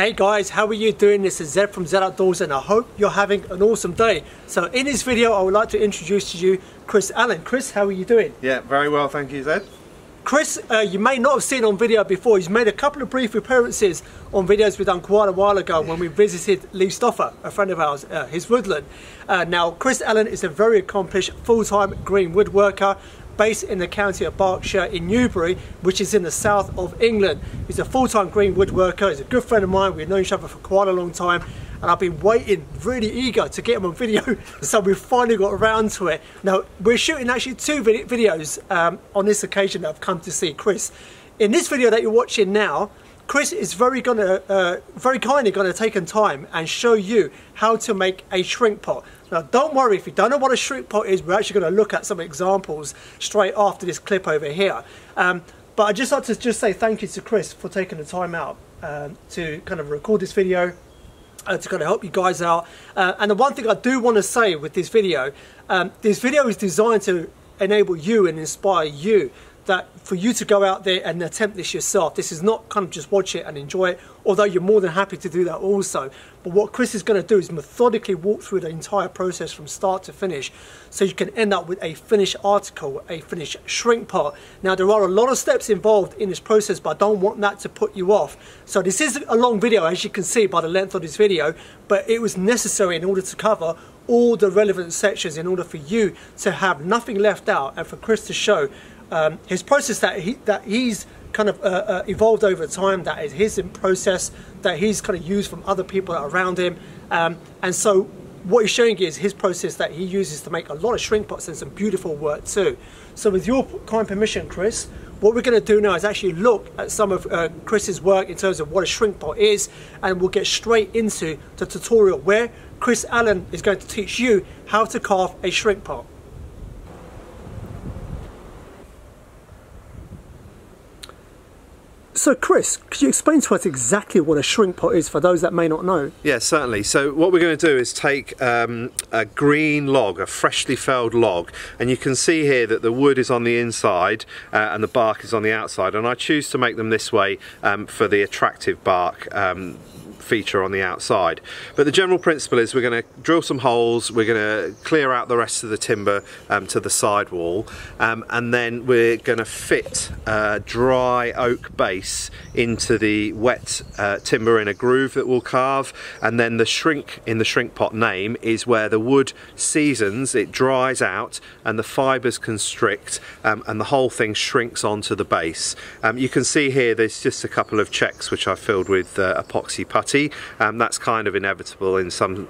Hey guys, how are you doing? This is Zed from Zed Outdoors and I hope you're having an awesome day. So in this video I would like to introduce to you Chris Allen. Chris, how are you doing? Yeah, very well, thank you, Zed. Chris, you may not have seen on video before. He's made a couple of brief appearances on videos we've done quite a while ago when we visited Lee Stoffer, a friend of ours, his woodland. Now, Chris Allen is a very accomplished full-time green woodworker based in the county of Berkshire in Newbury, which is in the south of England. He's a full-time green woodworker. He's a good friend of mine. We've known each other for quite a long time. And I've been waiting, really eager to get him on video, so we've finally got around to it. Now, we're shooting actually two videos on this occasion that I've come to see Chris. In this video that you're watching now, Chris is very kindly going to take time and show you how to make a shrink pot. Now, don't worry, if you don't know what a shrink pot is, we're actually going to look at some examples straight after this clip over here. But I'd just like to say thank you to Chris for taking the time out to kind of record this video. To kind of help you guys out. And the one thing I do want to say with this video is designed to enable you and inspire you, that for you to go out there and attempt this yourself. This is not kind of just watch it and enjoy it, although you're more than happy to do that also. But what Chris is going to do is methodically walk through the entire process from start to finish, so you can end up with a finished article, a finished shrink pot. Now, there are a lot of steps involved in this process, but I don't want that to put you off. So this is a long video, as you can see by the length of this video, but it was necessary in order to cover all the relevant sections in order for you to have nothing left out and for Chris to show his process that he's kind of evolved over time, that is his process that he's kind of used from other people around him, and so what he's showing you is his process that he uses to make a lot of shrink pots and some beautiful work too. So with your kind permission, Chris, what we're going to do now is actually look at some of Chris's work in terms of what a shrink pot is, and we'll get straight into the tutorial where Chris Allen is going to teach you how to carve a shrink pot. So Chris, could you explain to us exactly what a shrink pot is for those that may not know? Yeah, certainly. So what we're going to do is take a green log, a freshly felled log, and you can see here that the wood is on the inside and the bark is on the outside, and I choose to make them this way for the attractive bark feature on the outside. But the general principle is we're going to drill some holes, we're going to clear out the rest of the timber to the sidewall, and then we're going to fit a dry oak base into the wet timber in a groove that we'll carve, and then the shrink in the shrink pot name is where the wood seasons, it dries out and the fibres constrict, and the whole thing shrinks onto the base. You can see here there's just a couple of checks which I've filled with epoxy putty. That's kind of inevitable in some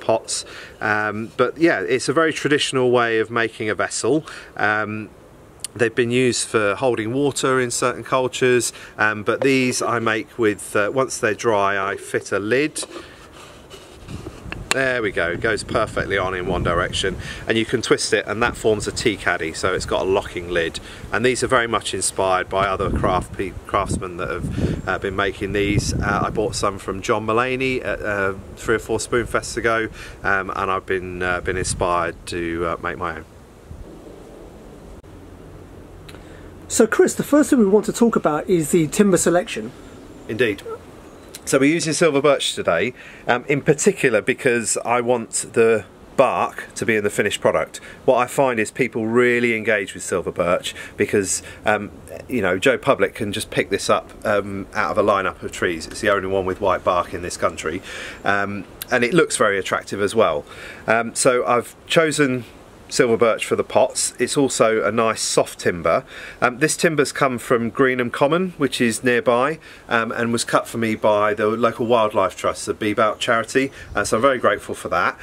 pots, but yeah, it's a very traditional way of making a vessel. They've been used for holding water in certain cultures, but these I make with, once they're dry, I fit a lid. There we go, it goes perfectly on in one direction, and you can twist it and that forms a tea caddy, so it's got a locking lid. And these are very much inspired by other craftsmen that have been making these. I bought some from John Mulaney at 3 or 4 Spoonfests ago, and I've been inspired to make my own. So Chris, the first thing we want to talk about is the timber selection. Indeed. So we're using silver birch today, in particular because I want the bark to be in the finished product. What I find is people really engage with silver birch because you know, Joe Public can just pick this up out of a lineup of trees. It's the only one with white bark in this country, and it looks very attractive as well. So I've chosen silver birch for the pots. It's also a nice soft timber. This timber's come from Greenham Common, which is nearby, and was cut for me by the local wildlife trust, the Be About charity, so I'm very grateful for that.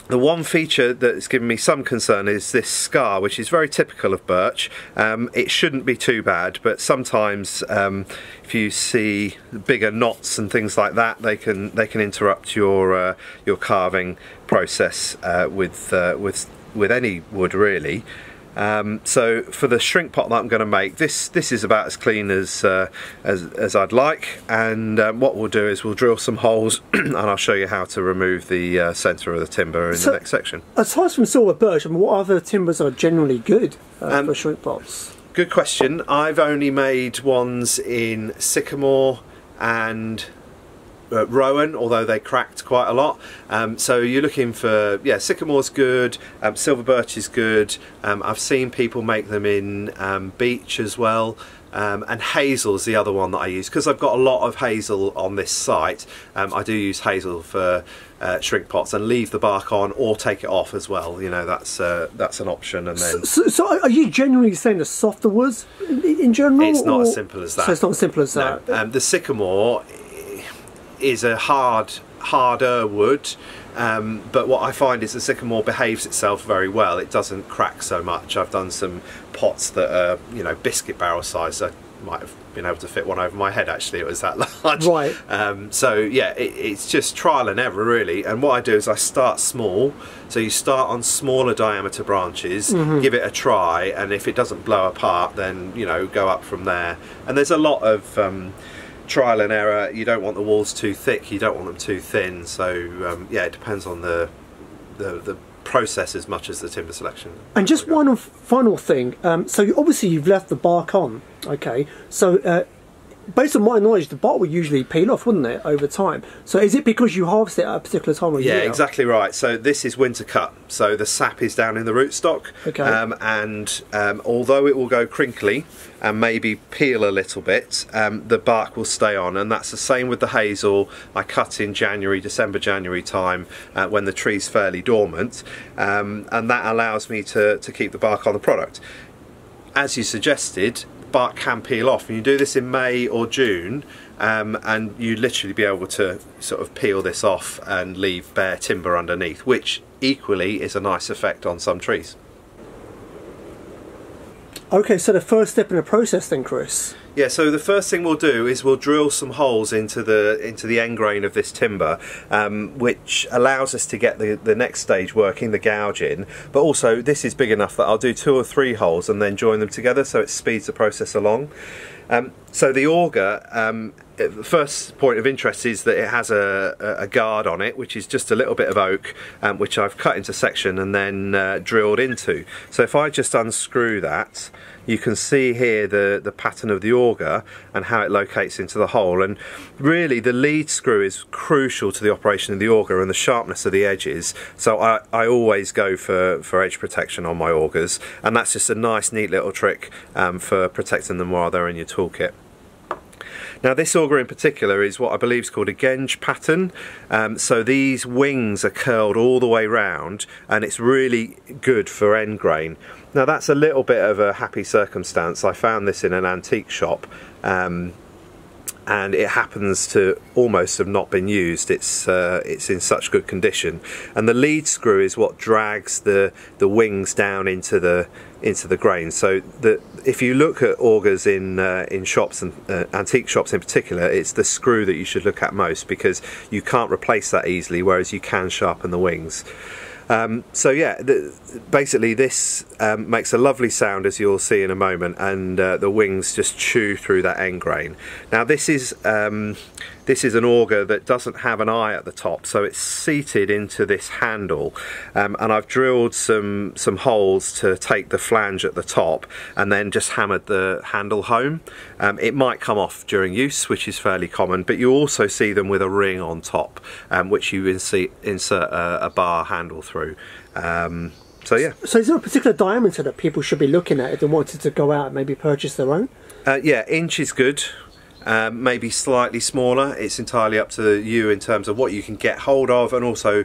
The one feature that's given me some concern is this scar, which is very typical of birch. It shouldn't be too bad, but sometimes if you see bigger knots and things like that, they can interrupt your carving process with any wood really. So for the shrink pot that I'm going to make, this is about as clean as I'd like, and what we'll do is we'll drill some holes and I'll show you how to remove the centre of the timber in the next section. Aside from silver birch, I mean, what other timbers are generally good for shrink pots? Good question. I've only made ones in sycamore, and rowan, although they cracked quite a lot. So you're looking for, yeah, sycamore's good, silver birch is good. I've seen people make them in beech as well. And hazel's the other one that I use, because I've got a lot of hazel on this site. I do use hazel for shrink pots and leave the bark on or take it off as well. You know, that's an option. And then so are you genuinely saying the softer woods in general? It's not as simple as that. So it's not as simple as that. No. The sycamore is a harder wood. But what I find is the sycamore behaves itself very well. It doesn't crack so much. I've done some pots that are, you know, biscuit barrel size. I might have been able to fit one over my head, actually. It was that large. Right. So yeah, it's just trial and error really. And what I do is I start small. So you start on smaller diameter branches, give it a try, and if it doesn't blow apart, then, you know, go up from there. And there's a lot of trial and error. You don't want the walls too thick, you don't want them too thin, so yeah, it depends on the process as much as the timber selection. And just one final thing, so obviously you've left the bark on, okay, so based on my knowledge, the bark would usually peel off, wouldn't it, over time? So is it because you harvest it at a particular time of year? Yeah, exactly right. So this is winter cut, so the sap is down in the rootstock. Okay. And although it will go crinkly and maybe peel a little bit, the bark will stay on, and that's the same with the hazel. I cut in December, January time, when the tree's fairly dormant, and that allows me to keep the bark on the product. As you suggested, bark can peel off, and you do this in May or June, and you literally be able to sort of peel this off and leave bare timber underneath, which equally is a nice effect on some trees. Okay, so the first step in the process then, Chris? Yeah, so the first thing we'll do is we'll drill some holes into the end grain of this timber, which allows us to get the next stage working, the gouging. But also this is big enough that I'll do 2 or 3 holes and then join them together, so it speeds the process along. So the auger, the first point of interest is that it has a guard on it, which is just a little bit of oak, which I've cut into section and then drilled into. So if I just unscrew that, you can see here the pattern of the auger and how it locates into the hole. And really the lead screw is crucial to the operation of the auger and the sharpness of the edges. So I always go for edge protection on my augers, and that's just a nice neat little trick for protecting them while they're in your toolkit. Now this auger in particular is what I believe is called a genge pattern. So these wings are curled all the way round, and it's really good for end grain. Now that's a little bit of a happy circumstance. I found this in an antique shop, and it happens to almost have not been used. It's in such good condition, and the lead screw is what drags the wings down into the grain. So if you look at augers in shops, and antique shops in particular, it's the screw that you should look at most, because you can't replace that easily, whereas you can sharpen the wings. So yeah, basically this makes a lovely sound, as you'll see in a moment, and the wings just chew through that end grain. Now this is an auger that doesn't have an eye at the top, so it's seated into this handle, and I've drilled some holes to take the flange at the top and then just hammered the handle home. It might come off during use, which is fairly common, but you also see them with a ring on top, which you insert a bar handle through. So yeah. So is there a particular diameter that people should be looking at if they wanted to go out and maybe purchase their own? Yeah, inch is good. Maybe slightly smaller. It's entirely up to you in terms of what you can get hold of, and also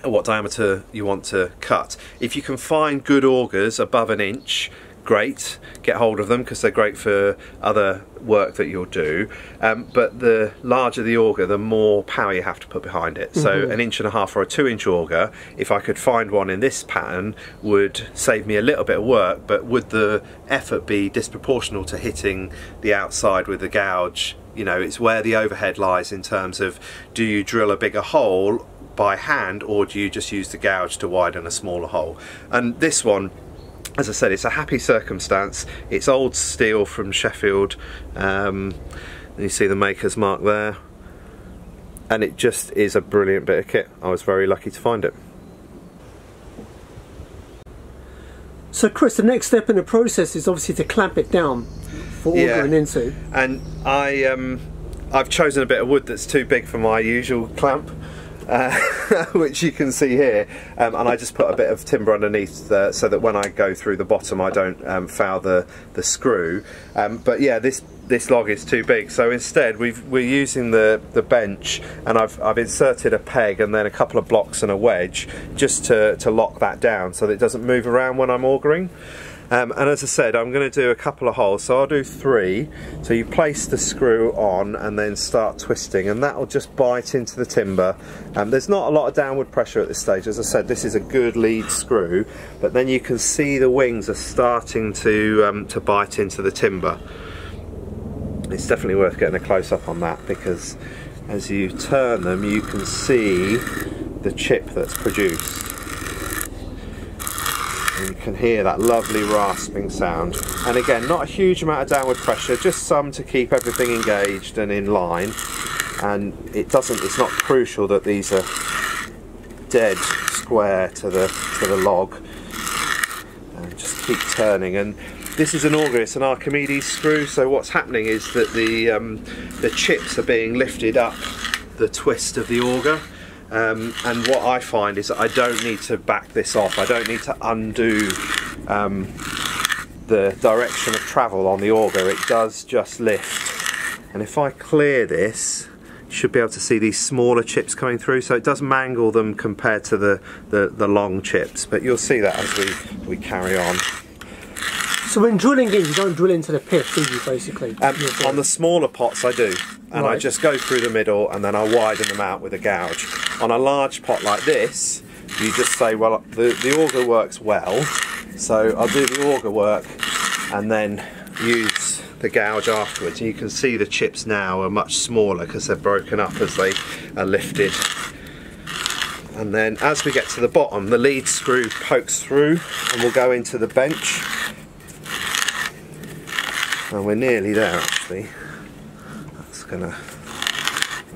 what diameter you want to cut. If you can find good augers above an inch, great, get hold of them, because they're great for other work that you'll do, but the larger the auger, the more power you have to put behind it. So an 1.5 inch or a 2 inch auger, if I could find one in this pattern, would save me a little bit of work, but would the effort be disproportional to hitting the outside with the gouge? You know, it's where the overhead lies in terms of, do you drill a bigger hole by hand, or do you just use the gouge to widen a smaller hole? And this one, as I said, it's a happy circumstance. It's old steel from Sheffield. You see the maker's mark there, and it just is a brilliant bit of kit. I was very lucky to find it. So Chris, the next step in the process is obviously to clamp it down for augering into. And I've chosen a bit of wood that's too big for my usual clamp, which you can see here, and I just put a bit of timber underneath so that when I go through the bottom I don't foul the screw. But yeah, this log is too big, so instead we're using the bench, and I've inserted a peg and then a couple of blocks and a wedge just to lock that down so that it doesn't move around when I'm augering. And as I said, I'm going to do a couple of holes, so I'll do 3. So you place the screw on and then start twisting, and that will just bite into the timber. There's not a lot of downward pressure at this stage. As I said, this is a good lead screw, but then you can see the wings are starting to bite into the timber. It's definitely worth getting a close-up on that, because as you turn them you can see the chip that's produced. And you can hear that lovely rasping sound. And again, not a huge amount of downward pressure, just some to keep everything engaged and in line. And it's not crucial that these are dead square to the log. And just keep turning. And this is an auger, it's an Archimedes screw, so what's happening is that the chips are being lifted up the twist of the auger. And what I find is that I don't need to back this off, I don't need to undo the direction of travel on the auger, it does just lift. And if I clear this, you should be able to see these smaller chips coming through, so it does mangle them compared to the long chips, but you'll see that as we carry on. So when drilling in, you don't drill into the pith, do you, basically? On the smaller pots I do, and I just go through the middle and then I widen them out with a gouge. On a large pot like this, you just say, well, the auger works well, so I'll do the auger work and then use the gouge afterwards. And you can see the chips now are much smaller because they're broken up as they are lifted. And then as we get to the bottom, the lead screw pokes through and we'll go into the bench. And we're nearly there actually. That's gonna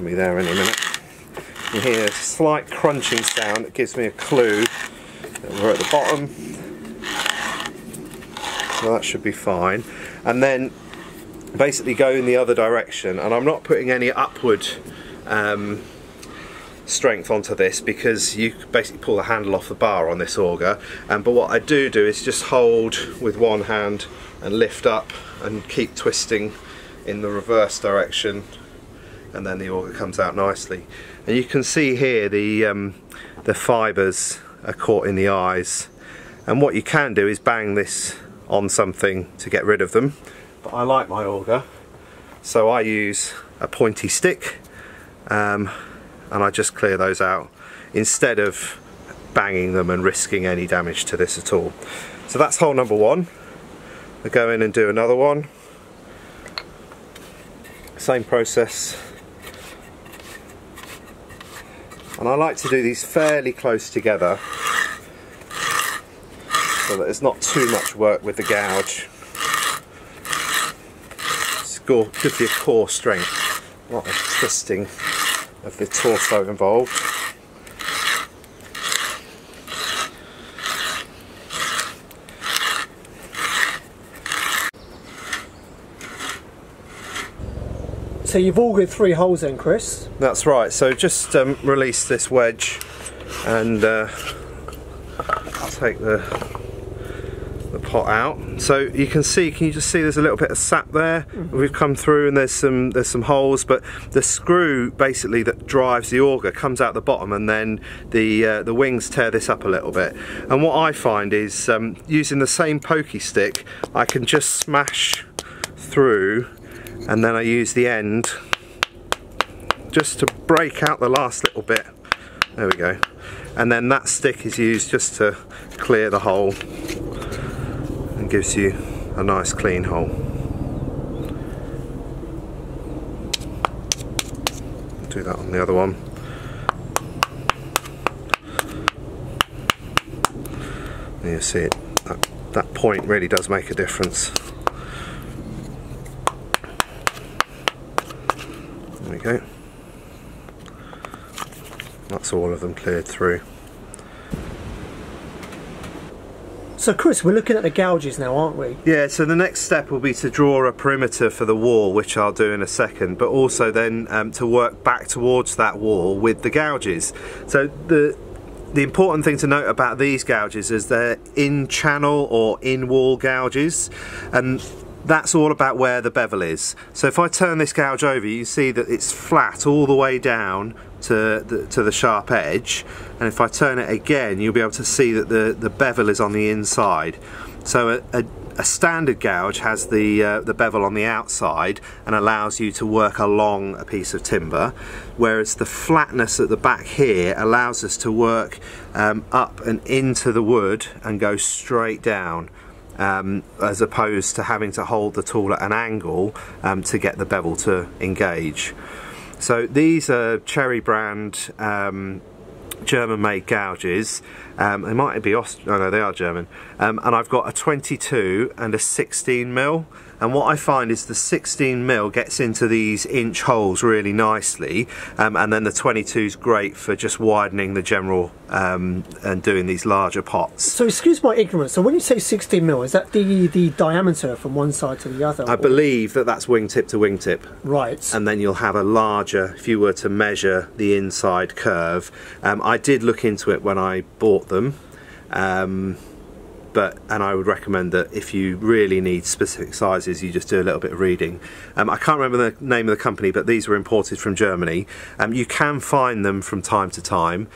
be there any minute. You hear a slight crunching sound that gives me a clue that we're at the bottom. So that should be fine. And then basically go in the other direction, and I'm not putting any upward strength onto this because you basically pull the handle off the bar on this auger. But what I do is just hold with one hand and lift up and keep twisting in the reverse direction, and then the auger comes out nicely. And you can see here the fibres are caught in the eyes, and what you can do is bang this on something to get rid of them, but I like my auger, so I use a pointy stick and I just clear those out instead of banging them and risking any damage to this at all. So that's hole number 1. I go in and do another one. Same process. And I like to do these fairly close together so that there's not too much work with the gouge. It's good for your core strength. A lot of twisting of the torso involved. So you've augered 3 holes then, Chris? That's right, so just release this wedge and take the pot out. So you can you just see there's a little bit of sap there. We've come through and there's some holes, but the screw basically that drives the auger comes out the bottom, and then the wings tear this up a little bit. And what I find is using the same pokey stick, I can just smash through, and then I use the end just to break out the last little bit. There we go. And then that stick is used just to clear the hole and gives you a nice clean hole. Do that on the other one. And you see it, that point really does make a difference. There we go. That's all of them cleared through. So Chris, we're looking at the gouges now, aren't we? Yeah, so the next step will be to draw a perimeter for the wall, which I'll do in a second, but also then to work back towards that wall with the gouges. So the important thing to note about these gouges is they're in channel or in wall gouges, and that's all about where the bevel is. So if I turn this gouge over, you see that it's flat all the way down to the sharp edge, and if I turn it again, you'll be able to see that the bevel is on the inside. So a standard gouge has the bevel on the outside and allows you to work along a piece of timber, whereas the flatness at the back here allows us to work up and into the wood and go straight down, as opposed to having to hold the tool at an angle to get the bevel to engage. So these are Cherry brand German-made gouges. They might be no, they are German. And I've got a 22 and a 16mm. And what I find is the 16mm gets into these inch holes really nicely, and then the 22 is great for just widening the general and doing these larger pots. So excuse my ignorance, so when you say 16mm, is that the diameter from one side to the other? I believe that that's wingtip to wingtip. Right. And then you'll have a larger, if you were to measure the inside curve. I did look into it when I bought them. And I would recommend that if you really need specific sizes, you just do a little bit of reading. I can't remember the name of the company, but these were imported from Germany. You can find them from time to time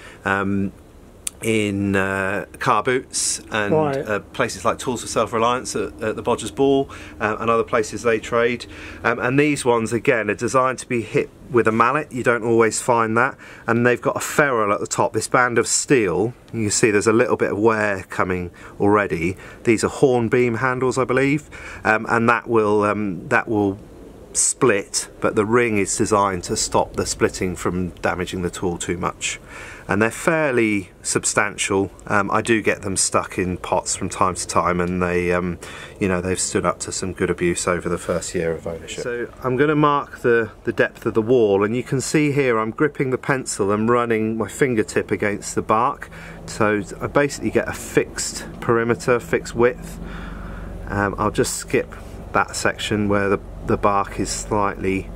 in car boots and right. Places like Tools for Self-Reliance at the Bodger's Ball and other places they trade. And these ones, again, are designed to be hit with a mallet. You don't always find that, and they've got a ferrule at the top, this band of steel. You can see there's a little bit of wear coming already. These are hornbeam handles, I believe, and that will split, but the ring is designed to stop the splitting from damaging the tool too much. And they're fairly substantial. I do get them stuck in pots from time to time, and they, you know, they've stood up to some good abuse over the first year of ownership. So I'm going to mark the depth of the wall, and you can see here I'm gripping the pencil and running my fingertip against the bark. So I basically get a fixed perimeter, fixed width. I'll just skip that section where the bark is slightly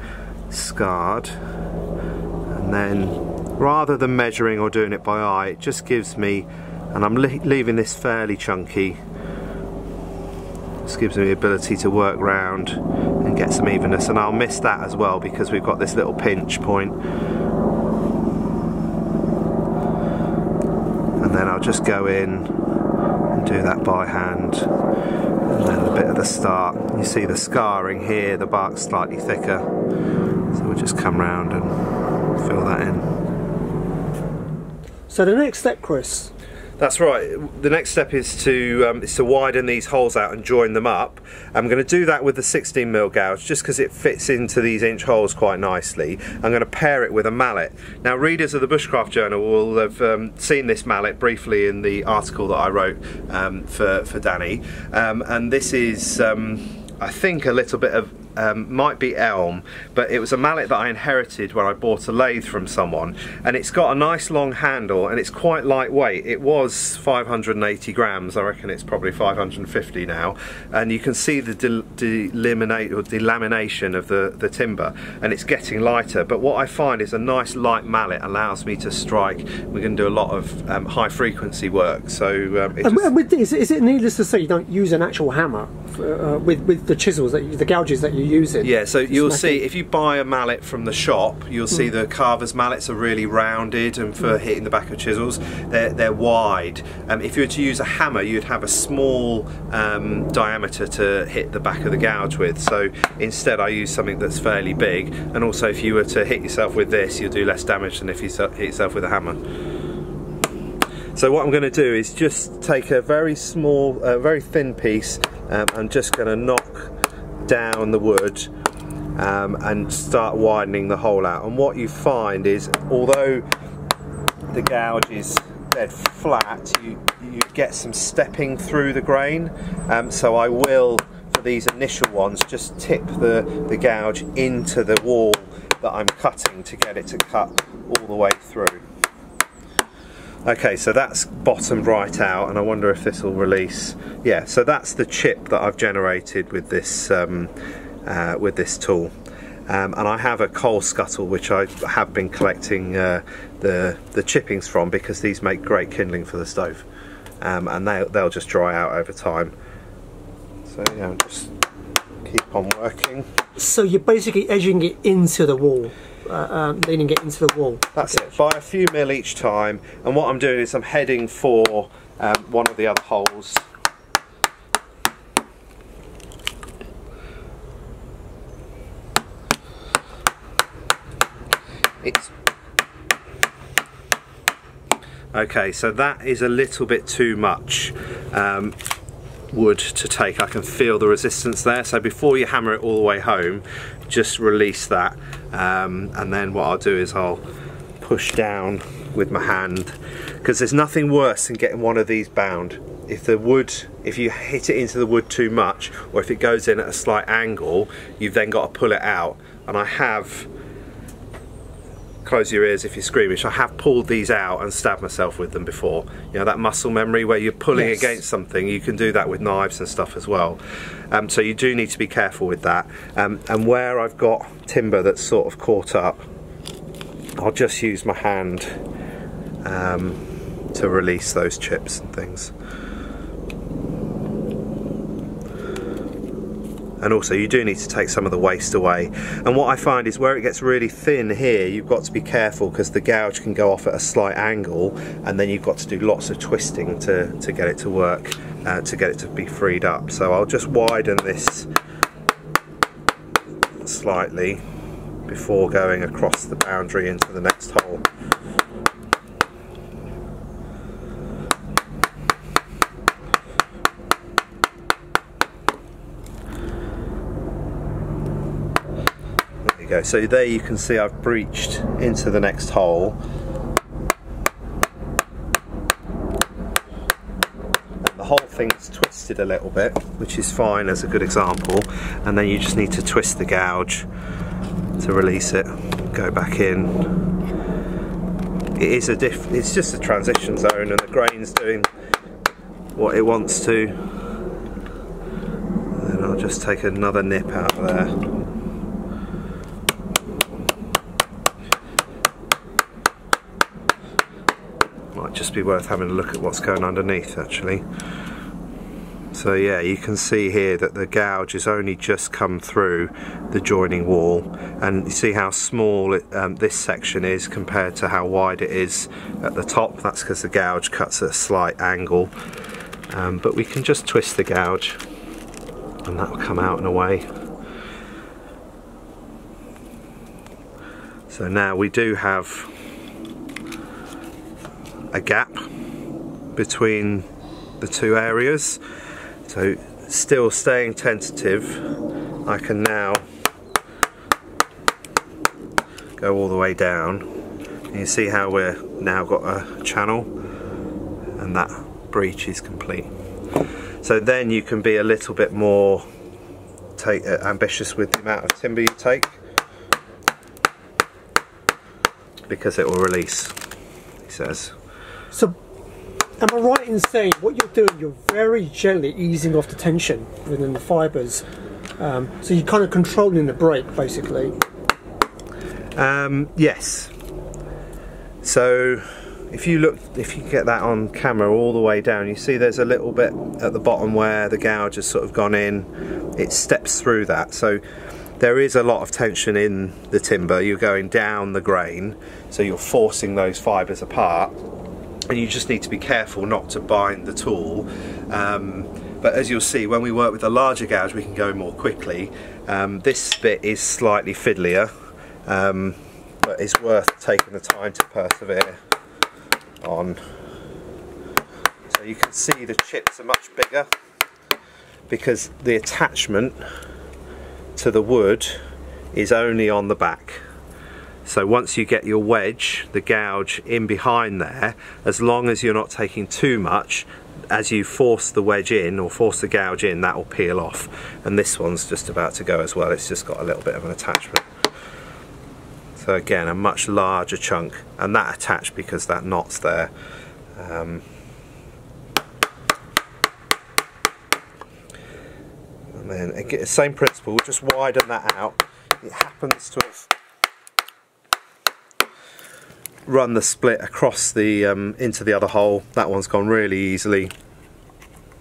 scarred, and then rather than measuring or doing it by eye, it just gives me, and I'm leaving this fairly chunky, just gives me the ability to work round and get some evenness. And I'll miss that as well because we've got this little pinch point, and then I'll just go in and do that by hand. And then a bit at the start, you see the scarring here, the bark's slightly thicker, so we'll just come round and fill that in. So the next step, Chris? That's right, the next step is to widen these holes out and join them up. I'm going to do that with the 16mm gouge just because it fits into these inch holes quite nicely. I'm going to pair it with a mallet. Now, readers of the Bushcraft Journal will have seen this mallet briefly in the article that I wrote for Danny, and this is I think a little bit of might be elm, but it was a mallet that I inherited when I bought a lathe from someone, and it's got a nice long handle and it's quite lightweight. It was 580 grams, I reckon it's probably 550 now, and you can see the delamination of the timber, and it's getting lighter. But what I find is a nice light mallet allows me to strike. We're going to do a lot of high frequency work, so with this, is it needless to say you don't use an actual hammer with the chisels, the gouges that you use it? Yeah, so you'll see if you buy a mallet from the shop, you'll see the Carver's mallets are really rounded, and for hitting the back of chisels they're wide. If you were to use a hammer, you'd have a small diameter to hit the back of the gouge with, so instead I use something that's fairly big. And also, if you were to hit yourself with this, you'll do less damage than if you hit yourself with a hammer. So what I'm going to do is just take a very small, very thin piece. I'm just going to knock down the wood and start widening the hole out. And what you find is, although the gouge is dead flat, you get some stepping through the grain. So I will, for these initial ones, just tip the gouge into the wall that I'm cutting to get it to cut all the way through. Okay, so that's bottomed right out, and I wonder if this will release. Yeah, so that's the chip that I've generated with this tool. And I have a coal scuttle which I have been collecting the chippings from, because these make great kindling for the stove, and they'll just dry out over time. So yeah, I'll just keep on working. So you're basically edging it into the wall, leaning it into the wall. That's it, by a few mil each time, and what I'm doing is I'm heading for one of the other holes. Okay, so that is a little bit too much wood to take. I can feel the resistance there, so before you hammer it all the way home, just release that, and then what I'll do is I'll push down with my hand, because there's nothing worse than getting one of these bound. If you hit it into the wood too much, or if it goes in at a slight angle, you've then got to pull it out. And I have, close your ears if you're squeamish, I have pulled these out and stabbed myself with them before. You know, that muscle memory where you're pulling against something, you can do that with knives and stuff as well. So you do need to be careful with that. And where I've got timber that's sort of caught up, I'll just use my hand to release those chips and things. And also you do need to take some of the waste away. And what I find is where it gets really thin here, you've got to be careful, because the gouge can go off at a slight angle, and then you've got to do lots of twisting to get it to work, to get it to be freed up. So I'll just widen this slightly before going across the boundary into the next hole. Go. So there you can see I've breached into the next hole, and the whole thing's twisted a little bit, which is fine as a good example, and then you just need to twist the gouge to release it, go back in. It's just a transition zone, and the grain's doing what it wants to. And then I'll just take another nip out of there. Might just be worth having a look at what's going underneath, actually. So yeah, you can see here that the gouge has only just come through the joining wall, and you see how small this section is compared to how wide it is at the top. That's because the gouge cuts at a slight angle, but we can just twist the gouge and that will come out in a way. So now we do have a gap between the two areas, so still staying tentative, I can now go all the way down, and you see how we're now got a channel, and that breach is complete. So then you can be a little bit more ambitious with the amount of timber you take, because it will release, he says. So, am I right in saying what you're doing, you're very gently easing off the tension within the fibres? So you're kind of controlling the break, basically? Yes. So, if you get that on camera all the way down, you see there's a little bit at the bottom where the gouge has sort of gone in. It steps through that. So, there is a lot of tension in the timber. You're going down the grain, so you're forcing those fibres apart. And you just need to be careful not to bind the tool, but as you'll see, when we work with a larger gouge we can go more quickly. This bit is slightly fiddlier, but it's worth taking the time to persevere on. So you can see the chips are much bigger, because the attachment to the wood is only on the back. So once you get your wedge, the gouge in behind there, as long as you're not taking too much, as you force the wedge in or force the gouge in, that will peel off. And this one's just about to go as well, it's just got a little bit of an attachment. So again, a much larger chunk, and that attached because that knot's there. And then again, same principle, just widen that out. It happens to have run the split across the into the other hole. That one's gone really easily,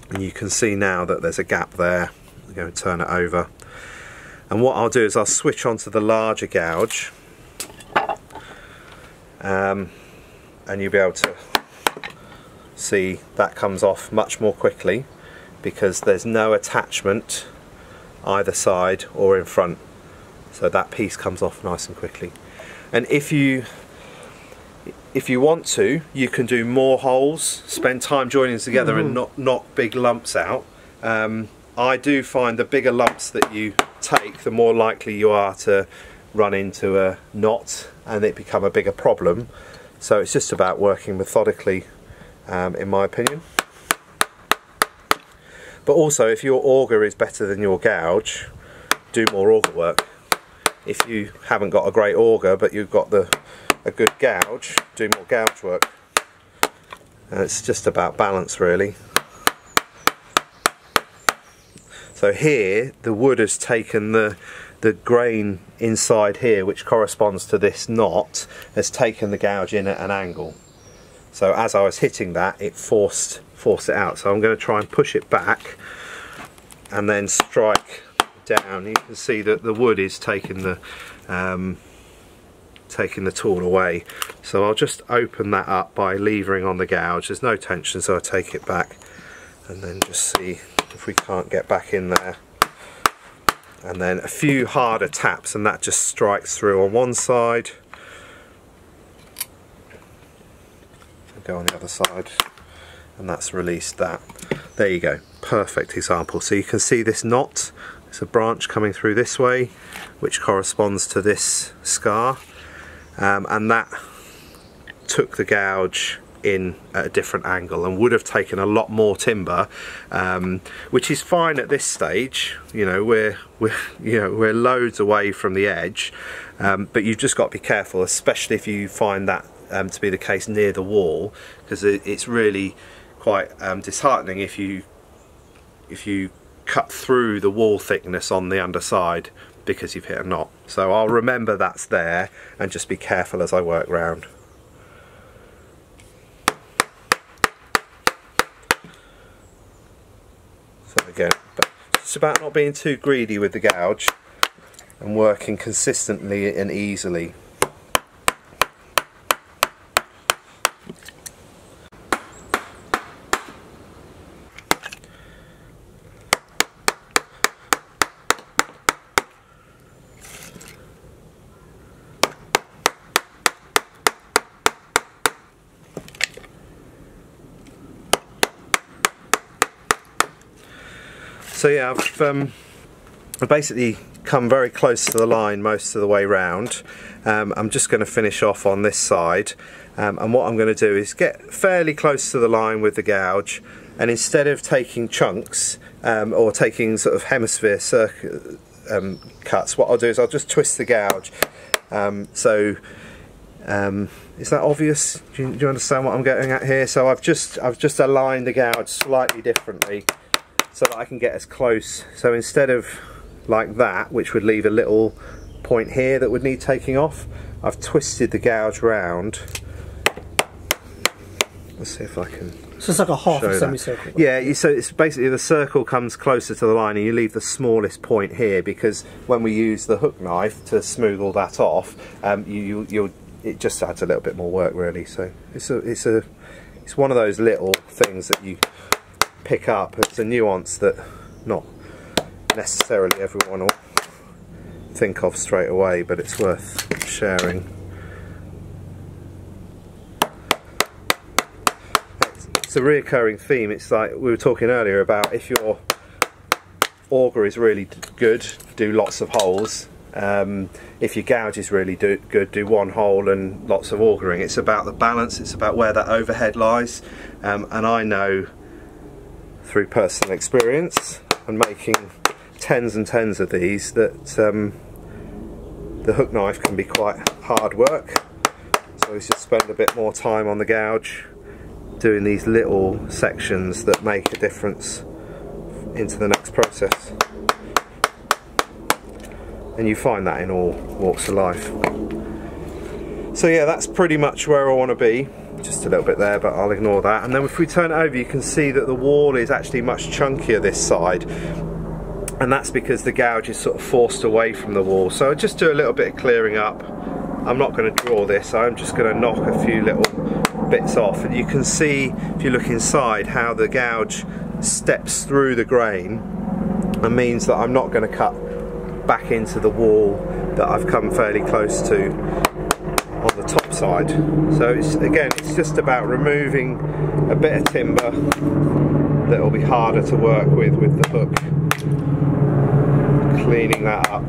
and you can see now that there's a gap there. I'm going to turn it over, and what I'll do is I'll switch onto the larger gouge, and you'll be able to see that comes off much more quickly because there's no attachment either side or in front, so that piece comes off nice and quickly. And if you want to, you can do more holes, spend time joining together and not knock big lumps out. I do find the bigger lumps that you take, the more likely you are to run into a knot and it become a bigger problem. So it's just about working methodically, in my opinion. But also, if your auger is better than your gouge, do more auger work. If you haven't got a great auger but you've got a good gouge, do more gouge work. And it's just about balance, really. So here the wood has taken the grain inside here, which corresponds to this knot, has taken the gouge in at an angle. So as I was hitting that, it forced it out. So I'm going to try and push it back and then strike down. You can see that the wood is taking the tool away. So I'll just open that up by levering on the gouge. There's no tension, so I take it back and then just see if we can't get back in there. And then a few harder taps and that just strikes through on one side. Go on the other side, and that's released that. There you go, perfect example. So you can see this knot, it's a branch coming through this way which corresponds to this scar, and that took the gouge in at a different angle and would have taken a lot more timber, which is fine at this stage. You know, we're loads away from the edge, but you've just got to be careful, especially if you find that to be the case near the wall, because it's really quite disheartening if you cut through the wall thickness on the underside because you've hit a knot. So I'll remember that's there and just be careful as I work round. So again, it's about not being too greedy with the gouge and working consistently and easily. So yeah, I've basically come very close to the line most of the way round. I'm just going to finish off on this side, and what I'm going to do is get fairly close to the line with the gouge, and instead of taking chunks or taking sort of hemisphere cuts, what I'll do is I'll just twist the gouge. Is that obvious? Do you understand what I'm getting at here? So I've just aligned the gouge slightly differently, so that I can get as close. So instead of like that, which would leave a little point here that would need taking off, I've twisted the gouge round. Let's see if I can. So it's like a half a semicircle. Yeah, so it's basically the circle comes closer to the line and you leave the smallest point here, because when we use the hook knife to smooth all that off, it just adds a little bit more work, really. So it's one of those little things that you pick up. It's a nuance that not necessarily everyone will think of straight away, but it's worth sharing. It's a reoccurring theme. It's like we were talking earlier about, if your auger is really good, do lots of holes. If your gouge is really good, do one hole and lots of augering. It's about the balance, it's about where that overhead lies, and I know through personal experience and making tens and tens of these that the hook knife can be quite hard work. So we just spend a bit more time on the gouge, doing these little sections that make a difference into the next process. And you find that in all walks of life. So yeah, that's pretty much where I want to be. Just a little bit there, but I'll ignore that. And then if we turn it over, you can see that the wall is actually much chunkier this side, and that's because the gouge is sort of forced away from the wall. So I'll just do a little bit of clearing up. I'm not going to draw this, I'm just going to knock a few little bits off, and you can see if you look inside how the gouge steps through the grain and means that I'm not going to cut back into the wall that I've come fairly close to on the top side. So it's just about removing a bit of timber that will be harder to work with the hook, cleaning that up.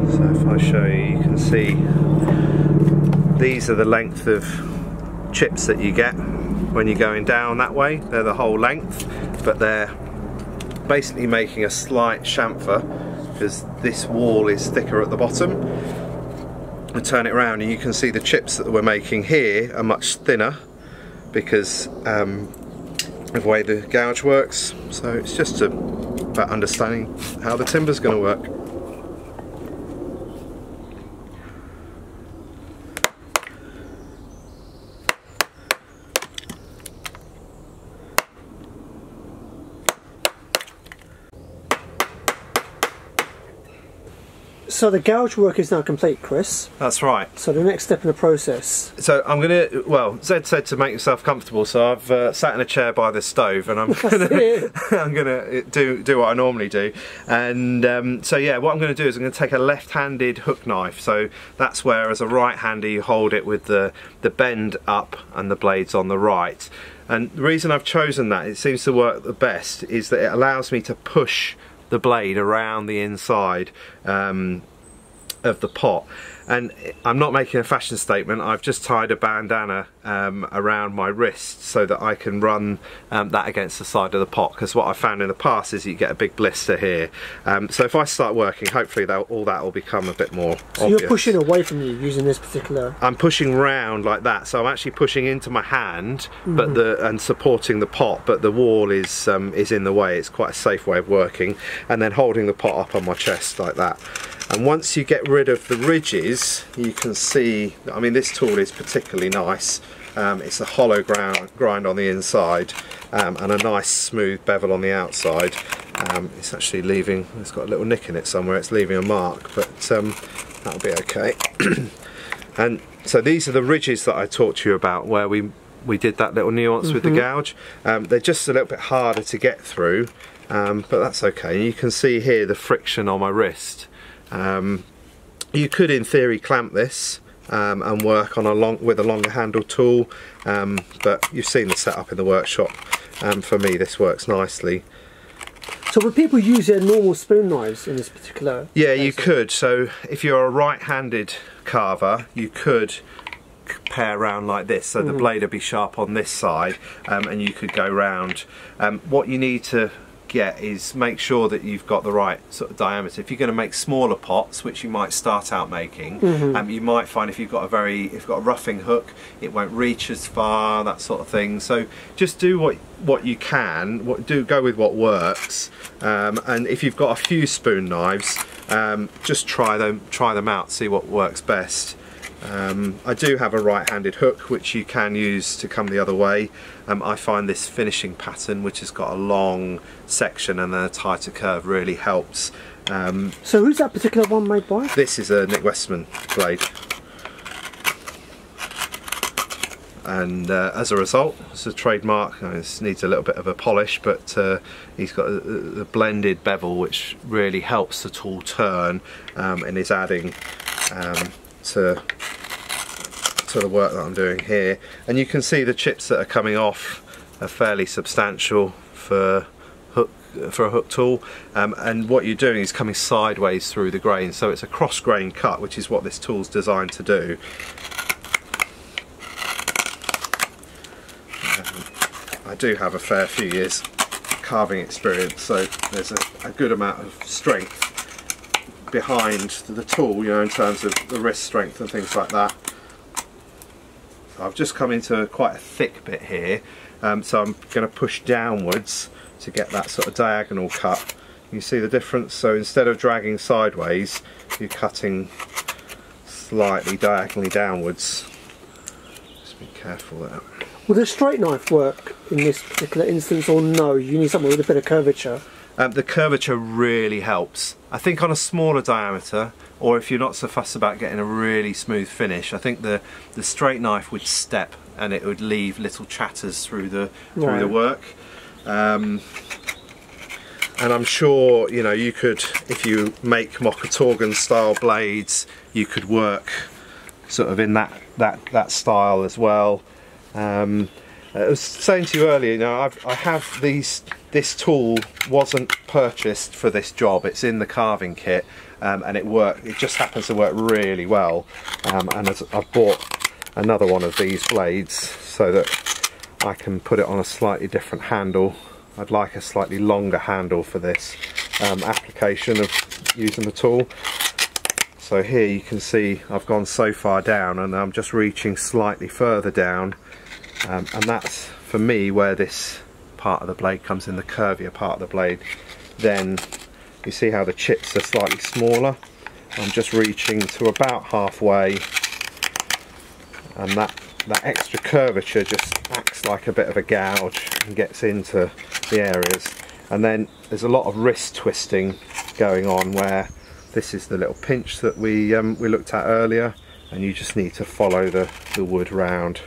So if I show you, you can see these are the length of chips that you get when you're going down that way. They're the whole length, but they're basically making a slight chamfer because this wall is thicker at the bottom. I turn it around and you can see the chips that we're making here are much thinner because of the way the gouge works. So it's just about understanding how the timber's going to work. So the gouge work is now complete, Chris. That's right. So the next step in the process. So I'm going to, well, Zed said to make yourself comfortable, so I've sat in a chair by the stove and I'm going to do what I normally do. And so yeah, what I'm going to do is I'm going to take a left-handed hook knife. So that's where, as a right-hander, you hold it with the bend up and the blades on the right. And the reason I've chosen that, it seems to work the best, is that it allows me to push the blade around the inside of the pot. And I'm not making a fashion statement, I've just tied a bandana around my wrist so that I can run that against the side of the pot, because what I've found in the past is you get a big blister here. So if I start working, hopefully all that will become a bit more obvious. So you're pushing away from you using this particular... I'm pushing round like that, so I'm actually pushing into my hand, but and supporting the pot, but the wall is in the way. It's quite a safe way of working, and then holding the pot up on my chest like that. And once you get rid of the ridges, you can see, I mean, this tool is particularly nice. It's a hollow grind on the inside and a nice smooth bevel on the outside. It's actually leaving, it's got a little nick in it somewhere, it's leaving a mark, but that'll be okay. And so these are the ridges that I talked to you about, where we did that little nuance with the gouge. They're just a little bit harder to get through, but that's okay. You can see here the friction on my wrist. You could in theory clamp this and work on with a longer handle tool, but you've seen the setup in the workshop. For me this works nicely. So would people use their normal spoon knives in this particular Yeah, case? you could. So if you're a right-handed carver, you could pair round like this, so the blade would be sharp on this side, and you could go round. What you need to get is make sure that you've got the right sort of diameter. If you're going to make smaller pots, which you might start out making, you might find if you've got a roughing hook, it won't reach as far, that sort of thing. So just do what you can, go with what works, and if you've got a few spoon knives, just try them out, see what works best. I do have a right-handed hook which you can use to come the other way. I find this finishing pattern, which has got a long section and then a tighter curve, really helps. So who's that particular one made by? This is a Nick Westman blade. And as a result, it's a trademark. It needs a little bit of a polish, but he's got a blended bevel which really helps the tool turn, and is adding to the work that I'm doing here. And you can see the chips that are coming off are fairly substantial for a hook tool, and what you're doing is coming sideways through the grain, so it's a cross grain cut, which is what this tool's designed to do. I do have a fair few years carving experience, so there's a good amount of strength behind the tool, you know, in terms of the wrist strength and things like that. I've just come into quite a thick bit here, so I'm going to push downwards to get that sort of diagonal cut. You see the difference? So instead of dragging sideways, you're cutting slightly diagonally downwards. Just be careful there. Will the straight knife work in this particular instance, or no? You need something with a bit of curvature. The curvature really helps. I think on a smaller diameter, or if you're not so fussed about getting a really smooth finish, I think the straight knife would step and it would leave little chatters through the work. And I'm sure, you know, you could, if you make Mokatogan style blades, you could work sort of in that style as well. I was saying to you earlier, you know, I have these. This tool wasn't purchased for this job. It's in the carving kit, and it just happens to work really well. And I've bought another one of these blades so that I can put it on a slightly different handle. I'd like a slightly longer handle for this application of using the tool. So here you can see I've gone so far down, and I'm just reaching slightly further down, and that's for me where this part of the blade comes in, the curvier part of the blade. Then you see how the chips are slightly smaller. I'm just reaching to about halfway, and that extra curvature just acts like a bit of a gouge and gets into the areas. And then there's a lot of wrist twisting going on, where this is the little pinch that we looked at earlier, and you just need to follow the wood round.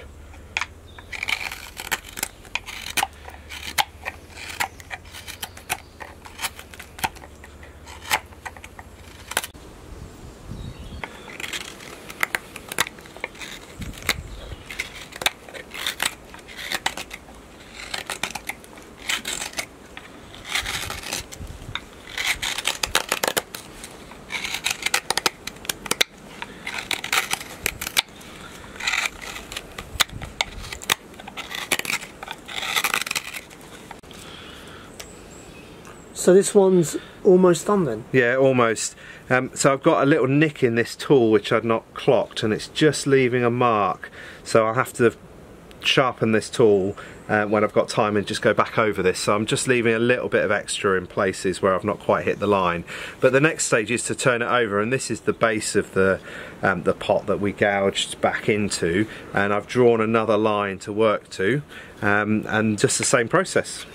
So this one's almost done then? Yeah, almost. So I've got a little nick in this tool which I'd not clocked, and it's just leaving a mark. So I'll have to sharpen this tool when I've got time and just go back over this. So I'm just leaving a little bit of extra in places where I've not quite hit the line. But the next stage is to turn it over, and this is the base of the pot that we gouged back into, and I've drawn another line to work to, and just the same process.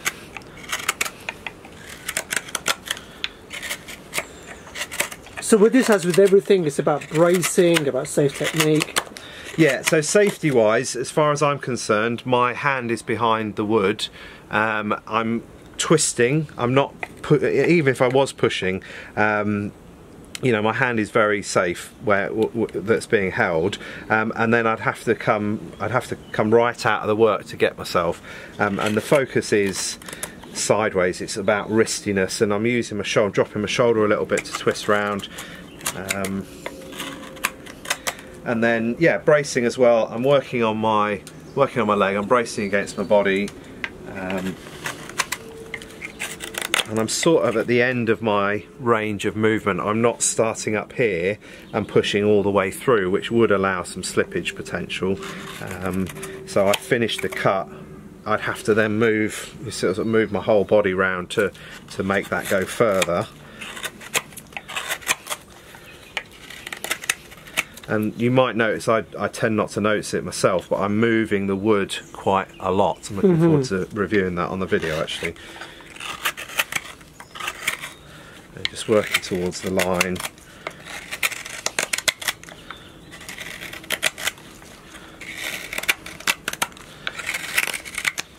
So with this, as with everything, it's about bracing, about safe technique. Yeah, so safety wise, as far as I'm concerned, my hand is behind the wood. I'm twisting, I'm not, even if I was pushing, you know, my hand is very safe where that's being held, and then I'd have to come right out of the work to get myself, and the focus is sideways. It's about wristiness, and I'm using my shoulder, dropping my shoulder a little bit to twist round, and then yeah, bracing as well. I'm working on my leg. I'm bracing against my body, and I'm sort of at the end of my range of movement. I'm not starting up here and pushing all the way through, which would allow some slippage potential. So I finished the cut. I'd have to then sort of move my whole body round to make that go further. And you might notice, I tend not to notice it myself, but I'm moving the wood quite a lot. I'm looking forward to reviewing that on the video actually. And just working towards the line.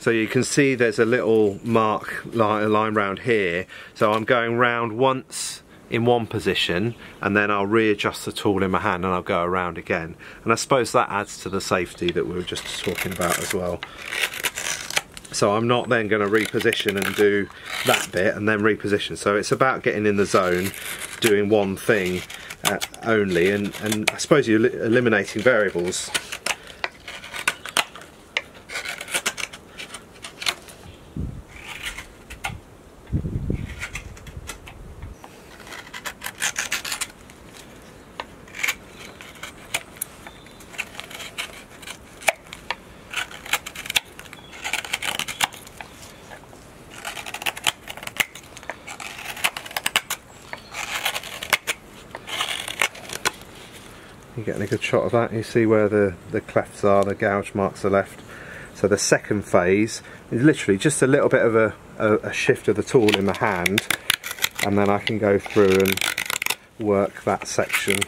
So you can see there's a little line round here. So I'm going round once in one position, and then I'll readjust the tool in my hand and I'll go around again. And I suppose that adds to the safety that we were just talking about as well. So I'm not then going to reposition and do that bit and then reposition. So it's about getting in the zone, doing one thing only, and I suppose you're eliminating variables. getting a good shot of that. You see where the clefts are, the gouge marks are left. So the second phase is literally just a little bit of a shift of the tool in the hand, and then I can go through and work that section.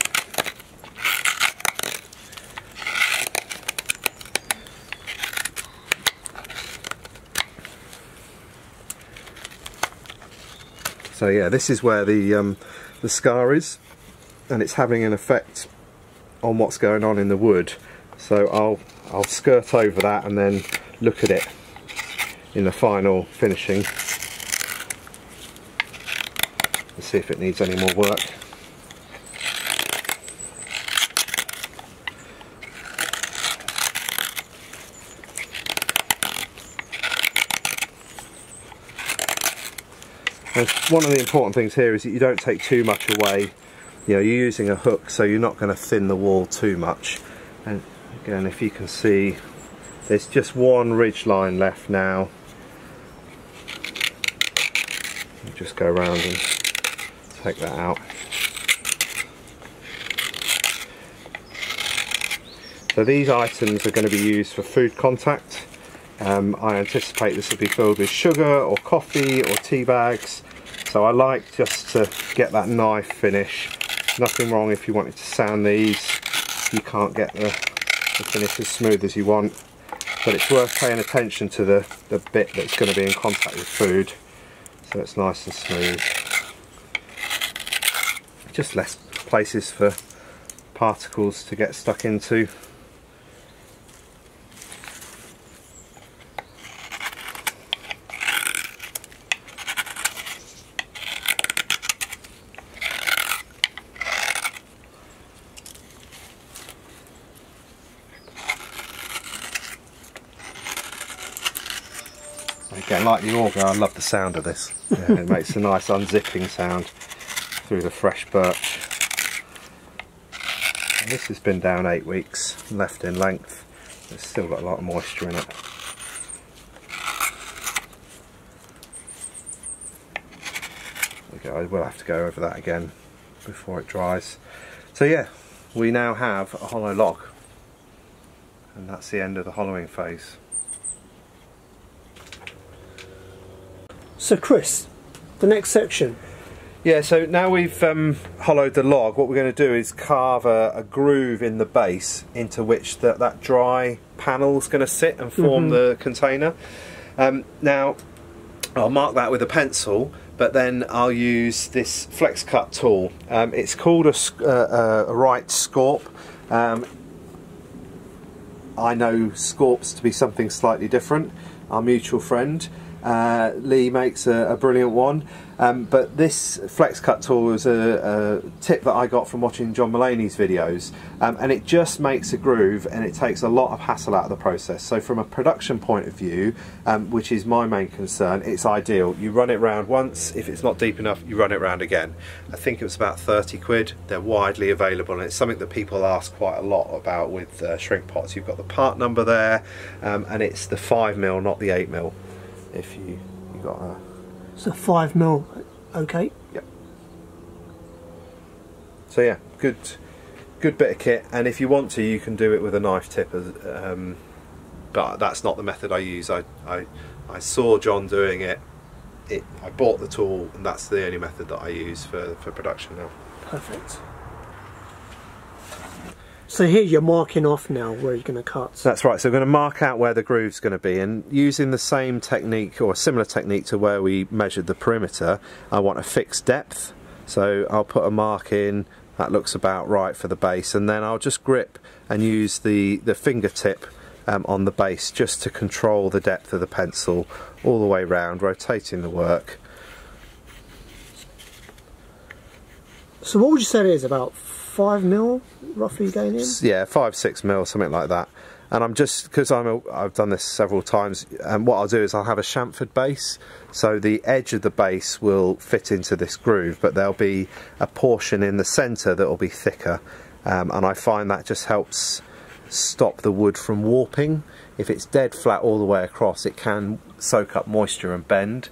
So yeah, this is where the scar is, and it's having an effect on what's going on in the wood. So I'll skirt over that and then look at it in the final finishing and see if it needs any more work. And one of the important things here is that you don't take too much away. You know, you're using a hook, so you're not going to thin the wall too much. And again, if you can see, there's just one ridge line left now. You just go around and take that out. So these items are going to be used for food contact. I anticipate this will be filled with sugar or coffee or tea bags. So I like just to get that knife finish. Nothing wrong if you wanted to sand these. You can't get the finish as smooth as you want. But it's worth paying attention to the bit that's going to be in contact with food. So it's nice and smooth. Just less places for particles to get stuck into. Again, like the auger, I love the sound of this. Yeah, it makes a nice unzipping sound through the fresh birch. And this has been down 8 weeks, left in length. It's still got a lot of moisture in it. I will have to go over that again before it dries. So yeah, we now have a hollow log, and that's the end of the hollowing phase. So Chris, the next section. Yeah, so now we've hollowed the log, what we're going to do is carve a groove in the base into which that dry panel is going to sit and form the container. Now, I'll mark that with a pencil, but then I'll use this flex cut tool. It's called a right scorp. I know scorps to be something slightly different. Our mutual friend Lee makes a brilliant one, but this flex cut tool is a tip that I got from watching John Mulaney's videos, and it just makes a groove, and it takes a lot of hassle out of the process. So from a production point of view, which is my main concern, it's ideal. You run it round once. If it's not deep enough, you run it round again. I think it was about 30 quid. They're widely available, and it's something that people ask quite a lot about with shrink pots. You've got the part number there, and it's the 5mm, not the 8mm. If you got a... So 5mm, okay. Yep. So yeah, good bit of kit, and if you want to, you can do it with a knife tip, but that's not the method I use. I saw John doing it. I bought the tool, and that's the only method that I use for production now. Perfect. So here you're marking off now where you're going to cut. That's right, so we're going to mark out where the groove's going to be, and using the same technique or a similar technique to where we measured the perimeter, I want a fixed depth. So I'll put a mark in, that looks about right for the base, and then I'll just grip and use the fingertip on the base just to control the depth of the pencil all the way round, rotating the work. So what would you say it is, about 5mm roughly going in? Yeah, 5-6mm, something like that. And I'm just, because I've done this several times, and what I'll do is I'll have a chamfered base, so the edge of the base will fit into this groove, but there'll be a portion in the centre that will be thicker, and I find that just helps stop the wood from warping. If it's dead flat all the way across, it can soak up moisture and bend.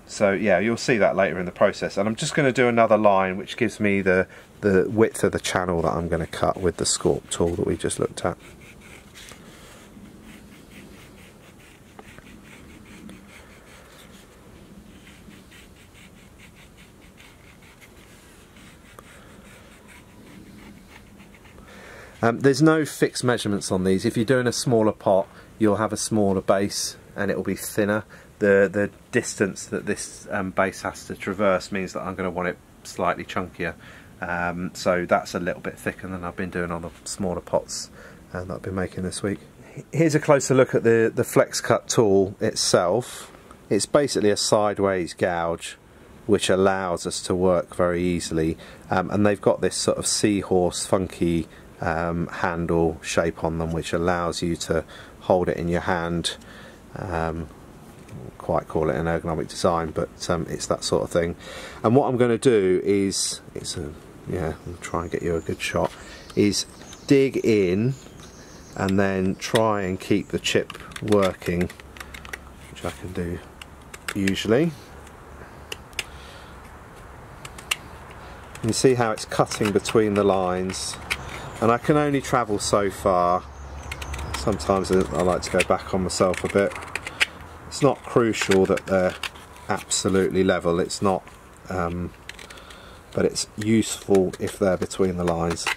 So yeah, you'll see that later in the process, and I'm just going to do another line which gives me the the width of the channel that I'm going to cut with the scorp tool that we just looked at. There's no fixed measurements on these. If you're doing a smaller pot, you'll have a smaller base and it will be thinner. The distance that this base has to traverse means that I'm going to want it slightly chunkier. So that's a little bit thicker than I've been doing on the smaller pots that I've been making this week. Here's a closer look at the flex cut tool itself. It's basically a sideways gouge which allows us to work very easily, and they've got this sort of seahorse funky handle shape on them, which allows you to hold it in your hand. Quite call it an ergonomic design, but it's that sort of thing. And what I'm going to do is, I'll try and get you a good shot, is dig in and then try and keep the chip working, which I can do usually. You see how it's cutting between the lines, and I can only travel so far. Sometimes I like to go back on myself a bit. It's not crucial that they're absolutely level, it's not, but it's useful if they're between the lines.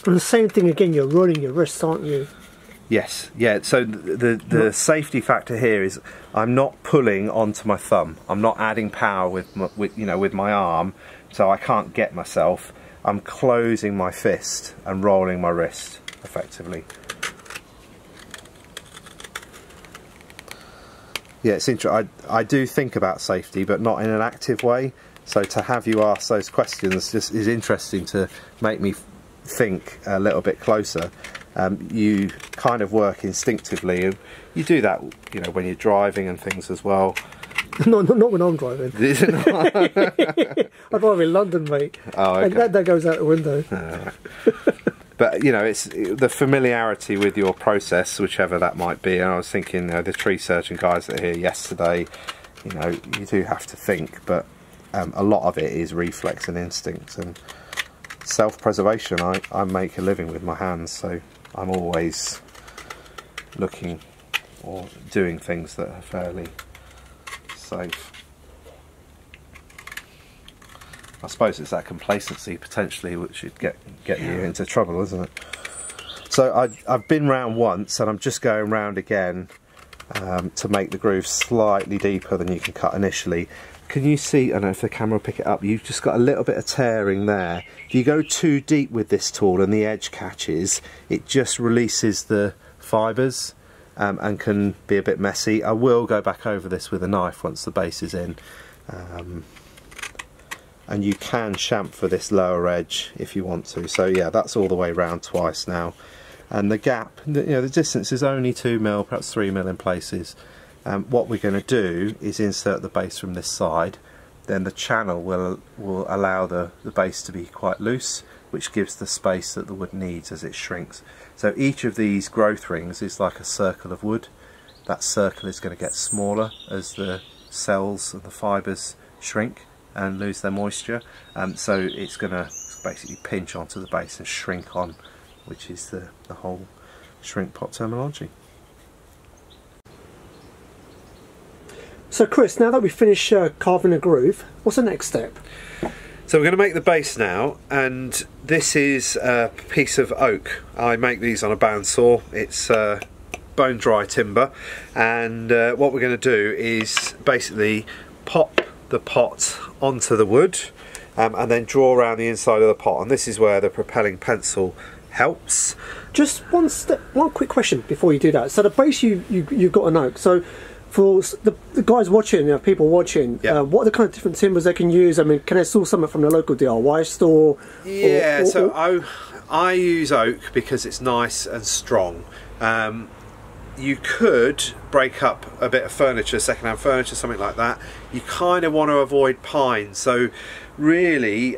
And the same thing again, you're rolling your wrists, aren't you? Yes, yeah, so the safety factor here is I'm not pulling onto my thumb. I'm not adding power with my arm, so I can't get myself. I'm closing my fist and rolling my wrist effectively. Yeah, it's interesting. I do think about safety, but not in an active way. So to have you ask those questions just is interesting to make me think a little bit closer. You kind of work instinctively. You do that, when you're driving and things as well. No, not when I'm driving. Is it not? I drive in London, mate. Oh, okay. That goes out the window. But it's the familiarity with your process, whichever that might be. And I was thinking, the tree surgeon guys that are here yesterday, you do have to think, but a lot of it is reflex and instinct and self-preservation. I make a living with my hands, so I'm always looking or doing things that are fairly safe. I suppose it's that complacency potentially which should get you into trouble, isn't it? So I've been round once and I'm just going round again to make the groove slightly deeper than you can cut initially. Can you see, I don't know if the camera will pick it up, you've just got a little bit of tearing there. If you go too deep with this tool and the edge catches, it just releases the fibres and can be a bit messy. I will go back over this with a knife once the base is in. And you can chamfer this lower edge if you want to. So yeah, that's all the way round twice now. And the gap, the distance is only 2 mil, perhaps 3 mil in places. What we're going to do is insert the base from this side, then the channel will allow the base to be quite loose, which gives the space that the wood needs as it shrinks. So each of these growth rings is like a circle of wood. That circle is going to get smaller as the cells and the fibres shrink and lose their moisture, so it's going to basically pinch onto the base and shrink on, which is the whole shrink pot terminology. So Chris, now that we've finished carving a groove, what's the next step? So we're going to make the base now, and this is a piece of oak. I make these on a bandsaw. It's bone dry timber, and what we're going to do is basically pop the pot onto the wood and then draw around the inside of the pot, and this is where the propelling pencil helps. Just one quick question before you do that. So the base you've got an oak. So for the guys watching, people watching, what are the kind of different timbers they can use? I mean, can they source something from the local DIY store? Yeah, so I use oak because it's nice and strong. You could break up a bit of furniture, second-hand furniture, something like that. You kind of want to avoid pine, so really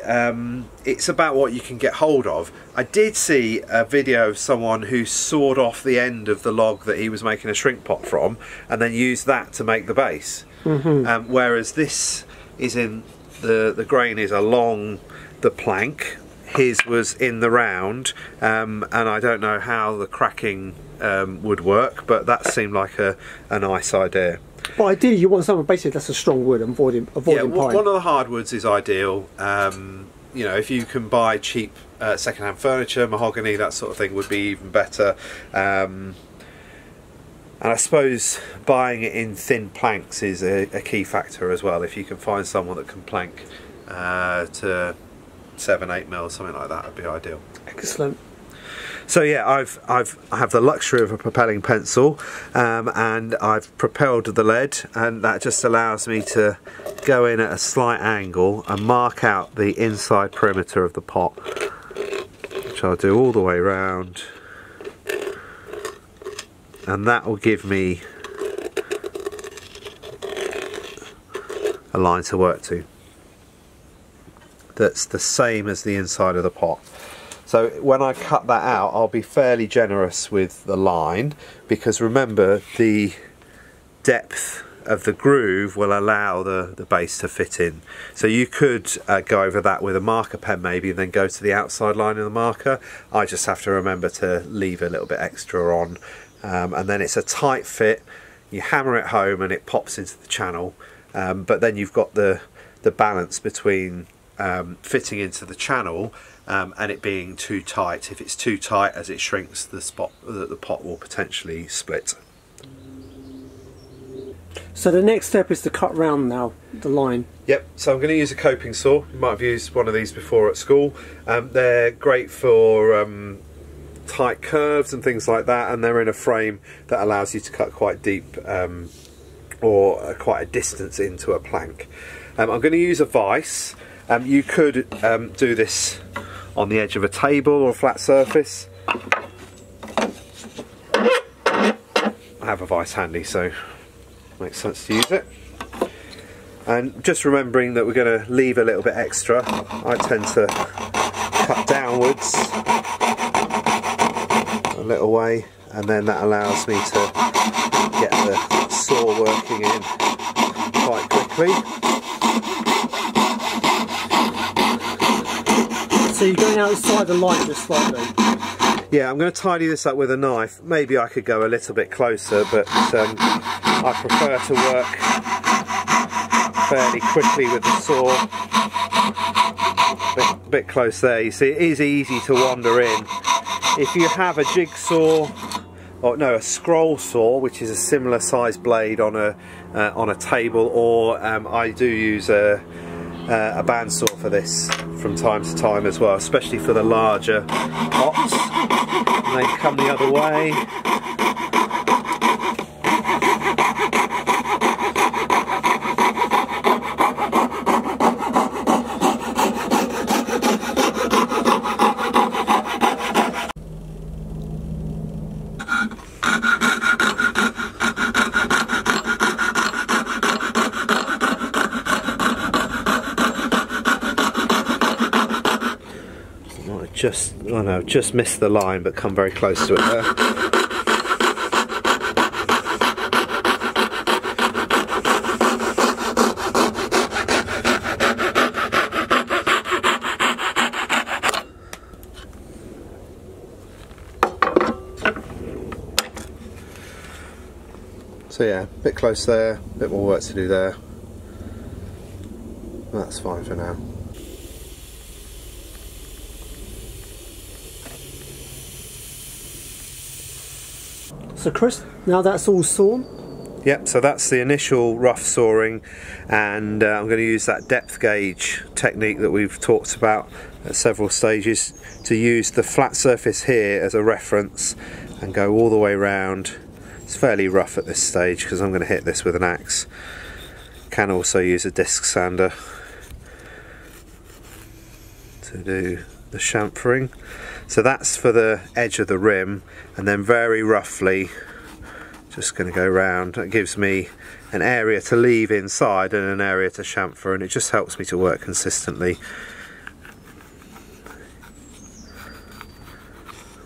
it's about what you can get hold of. I did see a video of someone who sawed off the end of the log that he was making a shrink pot from and then used that to make the base. Whereas this is in the grain is along the plank, his was in the round, and I don't know how the cracking would work, but that seemed like a nice idea. But ideally you want something basically that's a strong wood, avoiding pine. One of the hardwoods is ideal. You know, if you can buy cheap second-hand furniture, mahogany, that sort of thing would be even better. And I suppose buying it in thin planks is a key factor as well. If you can find someone that can plank to 7-8 mil, something like that would be ideal. Excellent. So yeah, I have the luxury of a propelling pencil, and I've propelled the lead, and that just allows me to go in at a slight angle and mark out the inside perimeter of the pot, which I'll do all the way around, and that will give me a line to work to that's the same as the inside of the pot. So when I cut that out, I'll be fairly generous with the line, because remember, the depth of the groove will allow the base to fit in. So you could go over that with a marker pen maybe, and then go to the outside line of the marker. I just have to remember to leave a little bit extra on, and then it's a tight fit. You hammer it home and it pops into the channel, but then you've got the balance between fitting into the channel and it being too tight. If it's too tight, as it shrinks, the pot will potentially split. So the next step is to cut round now, the line. Yep, so I'm going to use a coping saw. You might have used one of these before at school. They're great for tight curves and things like that, and they're in a frame that allows you to cut quite deep or quite a distance into a plank. I'm going to use a vise. You could do this on the edge of a table or a flat surface. I have a vise handy, so it makes sense to use it. And just remembering that we're going to leave a little bit extra, I tend to cut downwards a little way, and then that allows me to get the saw working in quite quickly. So you're going outside the line just slightly? Yeah, I'm going to tidy this up with a knife. Maybe I could go a little bit closer, but I prefer to work fairly quickly with the saw. Bit close there. You see, it is easy to wander in. If you have a jigsaw, or no, a scroll saw, which is a similar size blade on a table, or I do use a bandsaw for this from time to time as well, especially for the larger pots. And they come the other way. Just missed the line, but come very close to it there. So yeah, a bit close there, a bit more work to do there. That's fine for now. So Chris, now that's all sawn? Yep, so that's the initial rough sawing, and I'm going to use that depth gauge technique that we've talked about at several stages to use the flat surface here as a reference and go all the way around. It's fairly rough at this stage because I'm going to hit this with an axe. Can also use a disc sander to do the chamfering. So that's for the edge of the rim, and then very roughly just going to go round. That gives me an area to leave inside and an area to chamfer, and it just helps me to work consistently,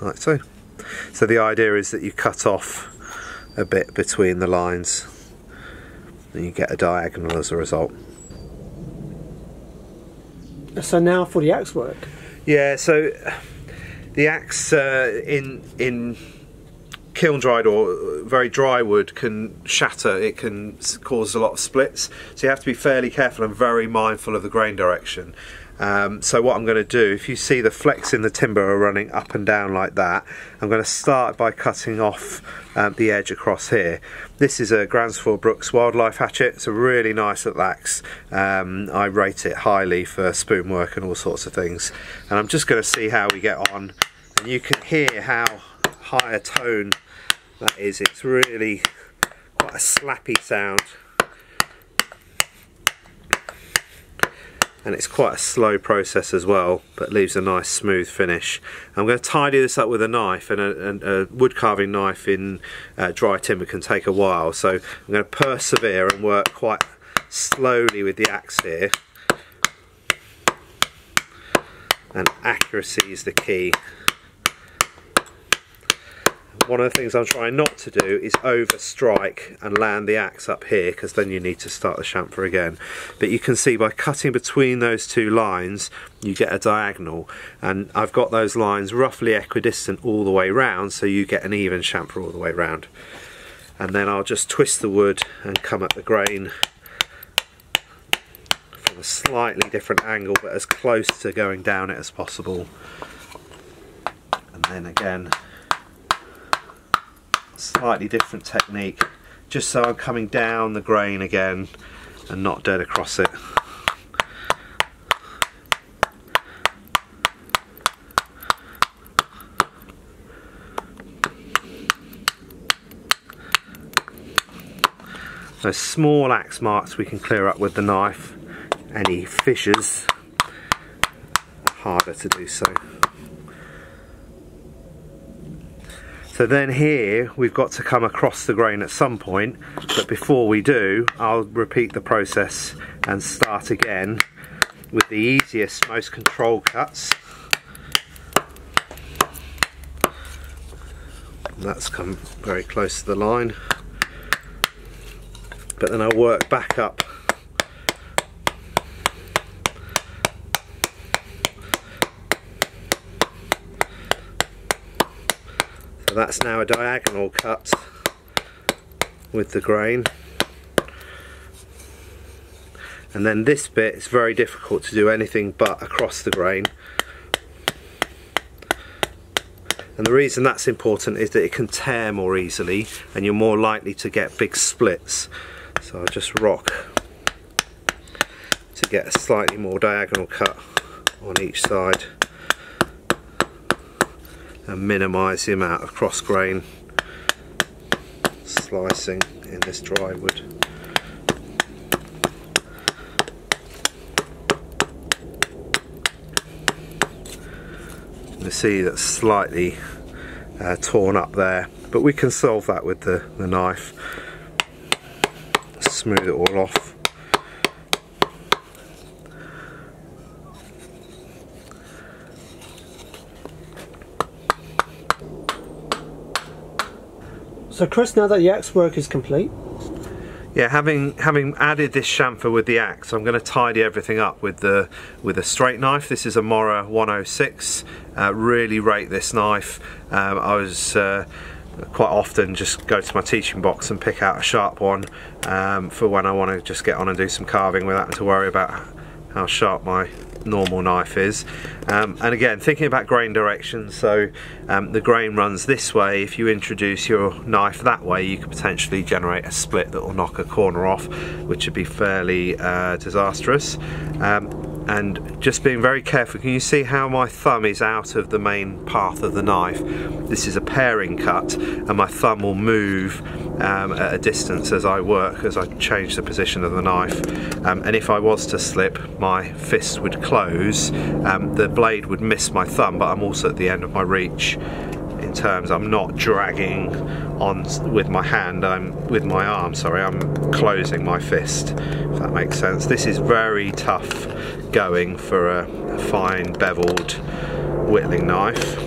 like so. So the idea is that you cut off a bit between the lines and you get a diagonal as a result. So now for the axe work. Yeah, so the axe in kiln dried or very dry wood can shatter. It can cause a lot of splits, so you have to be fairly careful and very mindful of the grain direction. So what I'm going to do, if you see the flecks in the timber are running up and down like that, I'm going to start by cutting off the edge across here. This is a Gransford Brooks Wildlife hatchet. It's a really nice little axe. I rate it highly for spoon work and all sorts of things. And I'm just going to see how we get on. And you can hear how high a tone that is. It's really quite a slappy sound. And it's quite a slow process as well, but leaves a nice smooth finish. I'm going to tidy this up with a knife, and a wood carving knife in dry timber can take a while, so I'm going to persevere and work quite slowly with the axe here. And accuracy is the key. One of the things I'm trying not to do is overstrike and land the axe up here, because then you need to start the chamfer again. But you can see by cutting between those two lines you get a diagonal, and I've got those lines roughly equidistant all the way round, so you get an even chamfer all the way round. And then I'll just twist the wood and come at the grain from a slightly different angle, but as close to going down it as possible. And then again, slightly different technique, just so I'm coming down the grain again and not dead across it. Those small axe marks we can clear up with the knife. Any fissures are harder to do so. So then here we've got to come across the grain at some point, but before we do I'll repeat the process and start again with the easiest, most controlled cuts. And that's come very close to the line, but then I'll work back up . So that's now a diagonal cut with the grain. And then this bit is very difficult to do anything but across the grain. And the reason that's important is that it can tear more easily and you're more likely to get big splits. So I'll just rock to get a slightly more diagonal cut on each side and minimise the amount of cross grain slicing in this dry wood. You see that's slightly torn up there, but we can solve that with the knife. Smooth it all off. So Chris, now that the axe work is complete, yeah, having added this chamfer with the axe, I'm going to tidy everything up with a straight knife. This is a Mora 106. Really rate this knife. I was quite often just go to my teaching box and pick out a sharp one for when I want to just get on and do some carving without having to worry about how sharp my normal knife is. And again, thinking about grain direction, so the grain runs this way. If you introduce your knife that way, you could potentially generate a split that will knock a corner off, which would be fairly disastrous. and just being very careful. Can you see how my thumb is out of the main path of the knife? This is a paring cut, and my thumb will move at a distance as I work, as I change the position of the knife, and if I was to slip, my fist would close, the blade would miss my thumb, but I'm also at the end of my reach. In terms, I'm not dragging on with my hand, with my arm, sorry, I'm closing my fist, if that makes sense. This is very tough going for a fine beveled whittling knife.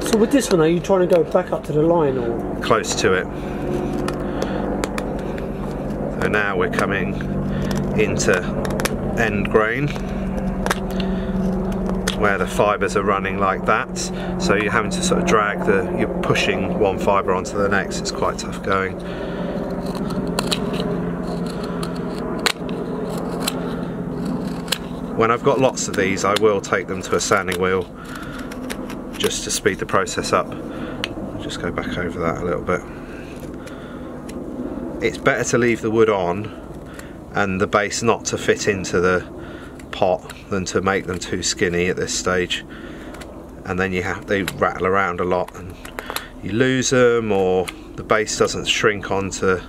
So with this one, are you trying to go back up to the line or? Close to it. So now we're coming into end grain, where the fibres are running like that, so you're having to sort of drag you're pushing one fibre onto the next. It's quite tough going. When I've got lots of these, I will take them to a sanding wheel just to speed the process up. I'll just go back over that a little bit. It's better to leave the wood on and the base not to fit into the pot than to make them too skinny at this stage, and then they rattle around a lot and you lose them, or the base doesn't shrink onto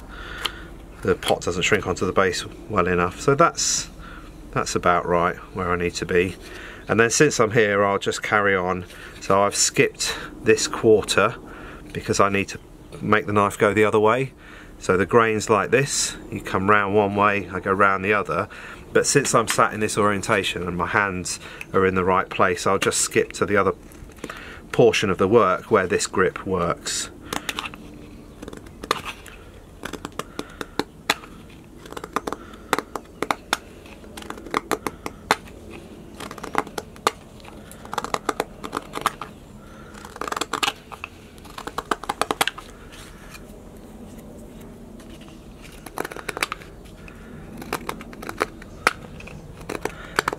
the pot, doesn't shrink onto the base well enough. So that's about right where I need to be. And then since I'm here, I'll just carry on. So I've skipped this quarter because I need to make the knife go the other way. So the grain's like this, you come round one way, I go round the other. But since I'm sat in this orientation and my hands are in the right place, I'll just skip to the other portion of the work where this grip works.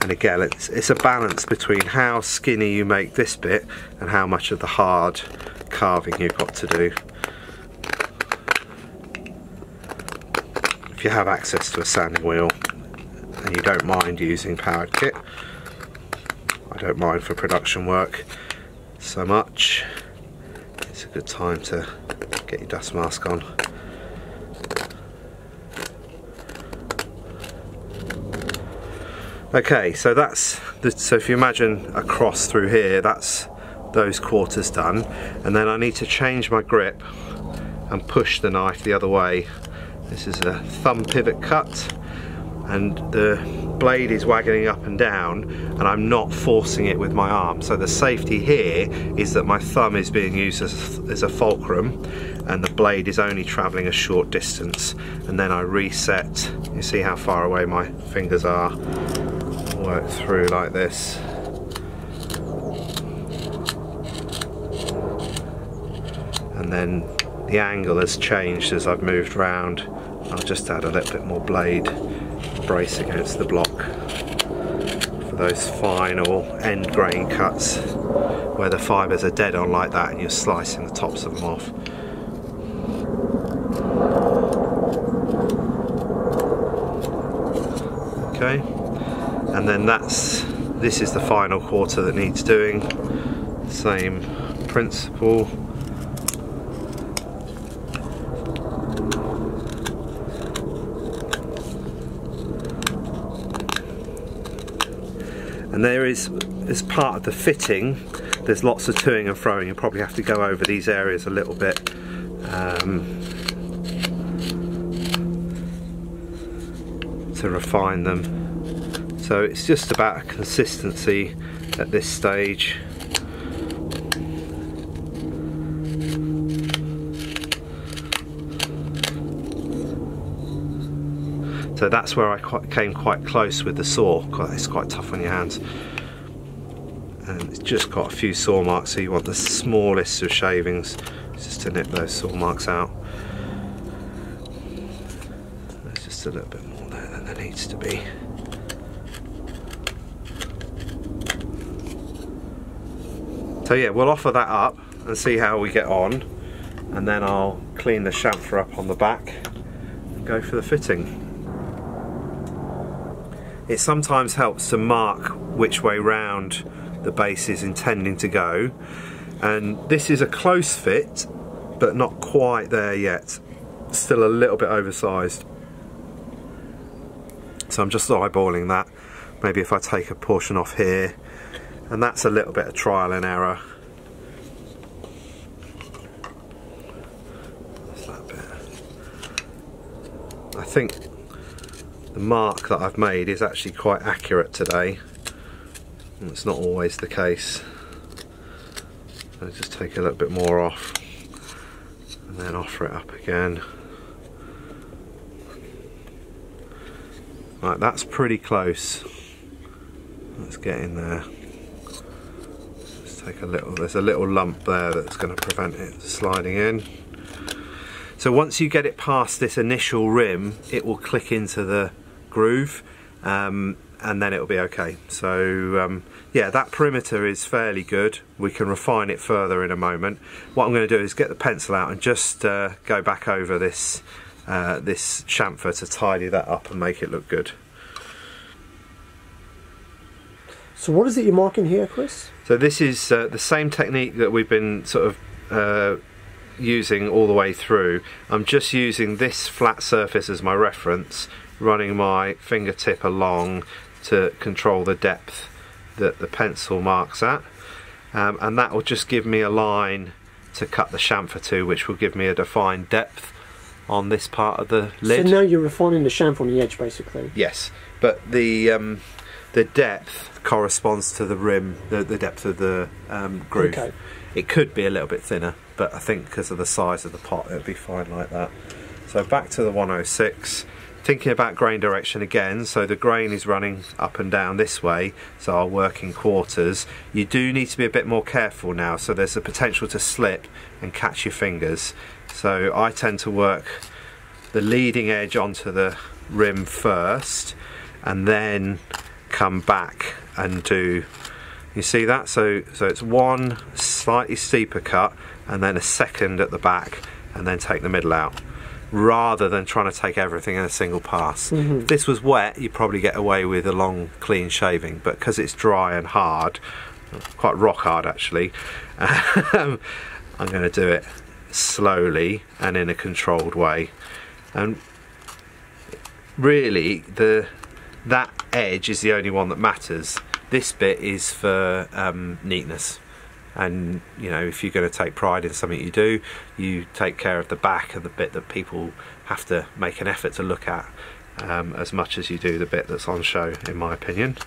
And again, it's a balance between how skinny you make this bit and how much of the hard carving you've got to do. If you have access to a sanding wheel and you don't mind using powered kit, I don't mind for production work so much, it's a good time to get your dust mask on. Okay, so so if you imagine a cross through here, that's those quarters done, and then I need to change my grip and push the knife the other way. This is a thumb pivot cut, and the blade is wagging up and down, and I'm not forcing it with my arm. So the safety here is that my thumb is being used as a fulcrum, and the blade is only travelling a short distance, and then I reset. You see how far away my fingers are. Work through like this, and then the angle has changed as I've moved round. I'll just add a little bit more blade, brace against the block for those final end grain cuts where the fibres are dead on like that and you're slicing the tops of them off. Okay. And then this is the final quarter that needs doing. Same principle. And there is, as part of the fitting, there's lots of toing and froing. You'll probably have to go over these areas a little bit. To refine them. So it's just about consistency at this stage. So that's where I came quite close with the saw. It's quite tough on your hands. And it's just got a few saw marks, so you want the smallest of shavings just to nip those saw marks out. There's just a little bit more there than there needs to be. So yeah, we'll offer that up and see how we get on, and then I'll clean the chamfer up on the back and go for the fitting. it sometimes helps to mark which way round the base is intending to go. And this is a close fit, but not quite there yet. Still a little bit oversized. So I'm just eyeballing that. Maybe if I take a portion off here, and that's a little bit of trial and error. That's that bit. I think the mark that I've made is actually quite accurate today. It's not always the case. I'll just take a little bit more off and then offer it up again. Right, that's pretty close. Let's get in there. Let's take a little, there's a little lump there that's going to prevent it sliding in. So once you get it past this initial rim, it will click into the groove, and then it'll be okay. So yeah, that perimeter is fairly good. We can refine it further in a moment. What I'm going to do is get the pencil out and just go back over this this chamfer to tidy that up and make it look good. So what is it you're marking here, Chris? So this is the same technique that we've been sort of using all the way through. I'm just using this flat surface as my reference, running my fingertip along to control the depth that the pencil marks at, and that will just give me a line to cut the chamfer to, which will give me a defined depth on this part of the lid. So now you're refining the chamfer on the edge, basically. Yes, but the depth corresponds to the rim, the depth of the groove. Okay. It could be a little bit thinner, but I think because of the size of the pot it'll be fine like that. So back to the 106. Thinking about grain direction again, so the grain is running up and down this way, so I'll work in quarters. You do need to be a bit more careful now, so there's a potential to slip and catch your fingers. So I tend to work the leading edge onto the rim first, and then come back and do, you see that? So it's one slightly steeper cut, and then a second at the back, and then take the middle out, rather than trying to take everything in a single pass. If this was wet, you'd probably get away with a long clean shaving, but because it's dry and hard, quite rock hard actually, I'm going to do it slowly and in a controlled way. And really that edge is the only one that matters. This bit is for neatness. And you know, if you're going to take pride in something you do, you take care of the back of the bit that people have to make an effort to look at, as much as you do the bit that's on show, in my opinion.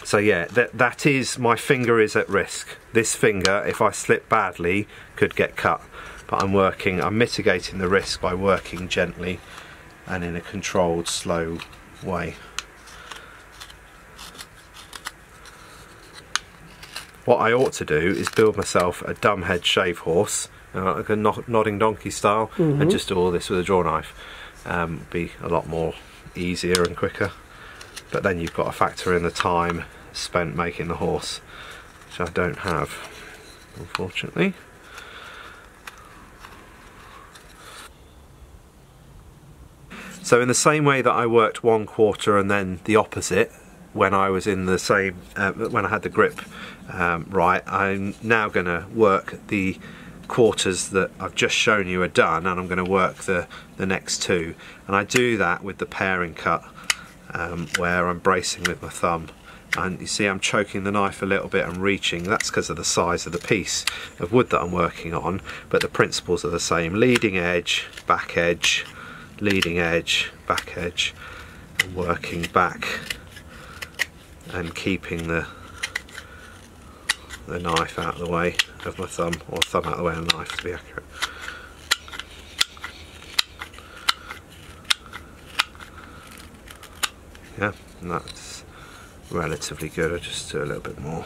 So yeah, that is, my finger is at risk. This finger, if I slip badly, could get cut. But I'm mitigating the risk by working gently and in a controlled, slow way. What I ought to do is build myself a dumbhead shave horse, like a nodding donkey style, and just do all this with a draw knife. Be a lot more easier and quicker. But then you've got to factor in the time spent making the horse, which I don't have, unfortunately. So in the same way that I worked 1/4 and then the opposite, when I was in the same, when I had the grip right, I'm now going to work the quarters that I've just shown you are done, and I'm going to work the next two. And I do that with the pairing cut, where I'm bracing with my thumb. And you see I'm choking the knife a little bit and reaching. That's because of the size of the piece of wood that I'm working on, but the principles are the same. Leading edge, back edge, leading edge, back edge, and working back and keeping the knife out of the way of my thumb, or thumb out of the way of the knife to be accurate. Yeah, and that's relatively good. I'll just do a little bit more.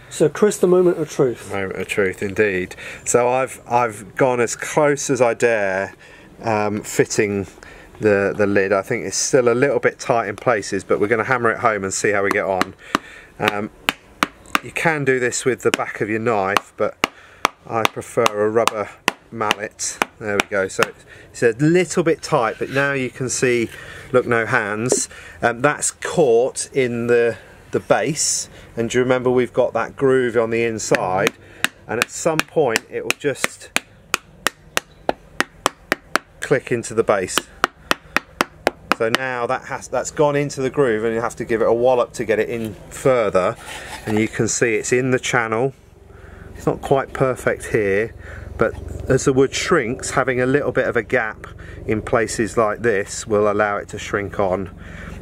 So Chris, the moment of truth. Moment of truth, indeed. So I've gone as close as I dare, fitting the lid. I think it's still a little bit tight in places, but we're going to hammer it home and see how we get on. You can do this with the back of your knife, but I prefer a rubber mallet. There we go. So it's a little bit tight, but now you can see, look, no hands. That's caught in the base, and do you remember we've got that groove on the inside, and at some point it will just click into the base. So now that's gone into the groove, and you have to give it a wallop to get it in further, and you can see it's in the channel. It's not quite perfect here, but as the wood shrinks, having a little bit of a gap in places like this will allow it to shrink on.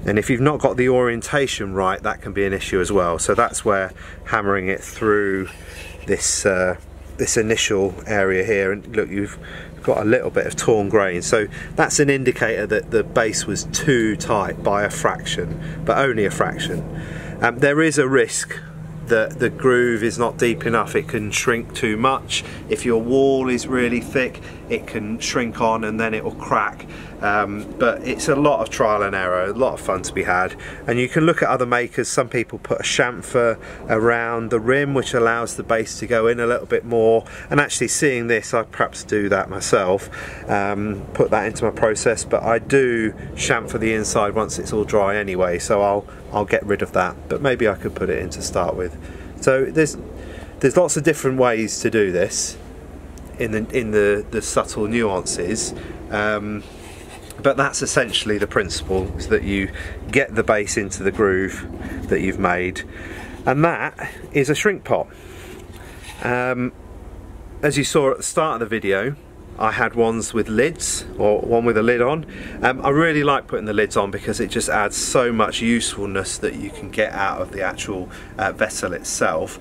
And if you've not got the orientation right, that can be an issue as well. So that's where hammering it through this this initial area here, and look, you've got a little bit of torn grain, so that's an indicator that the base was too tight by a fraction, but only a fraction. There is a risk that the groove is not deep enough. It can shrink too much. If your wall is really thick, it can shrink on and then it will crack. But it's a lot of trial and error, a lot of fun to be had. And you can look at other makers. Some people put a chamfer around the rim, which allows the base to go in a little bit more. And actually, seeing this, I perhaps do that myself, put that into my process. But I do chamfer the inside once it's all dry anyway, so I'll get rid of that. But maybe I could put it in to start with. So there's lots of different ways to do this in the subtle nuances. But that's essentially the principle, is that you get the base into the groove that you've made, and that is a shrink pot. As you saw at the start of the video, I had ones with lids, or one with a lid on. I really like putting the lids on because it just adds so much usefulness that you can get out of the actual vessel itself.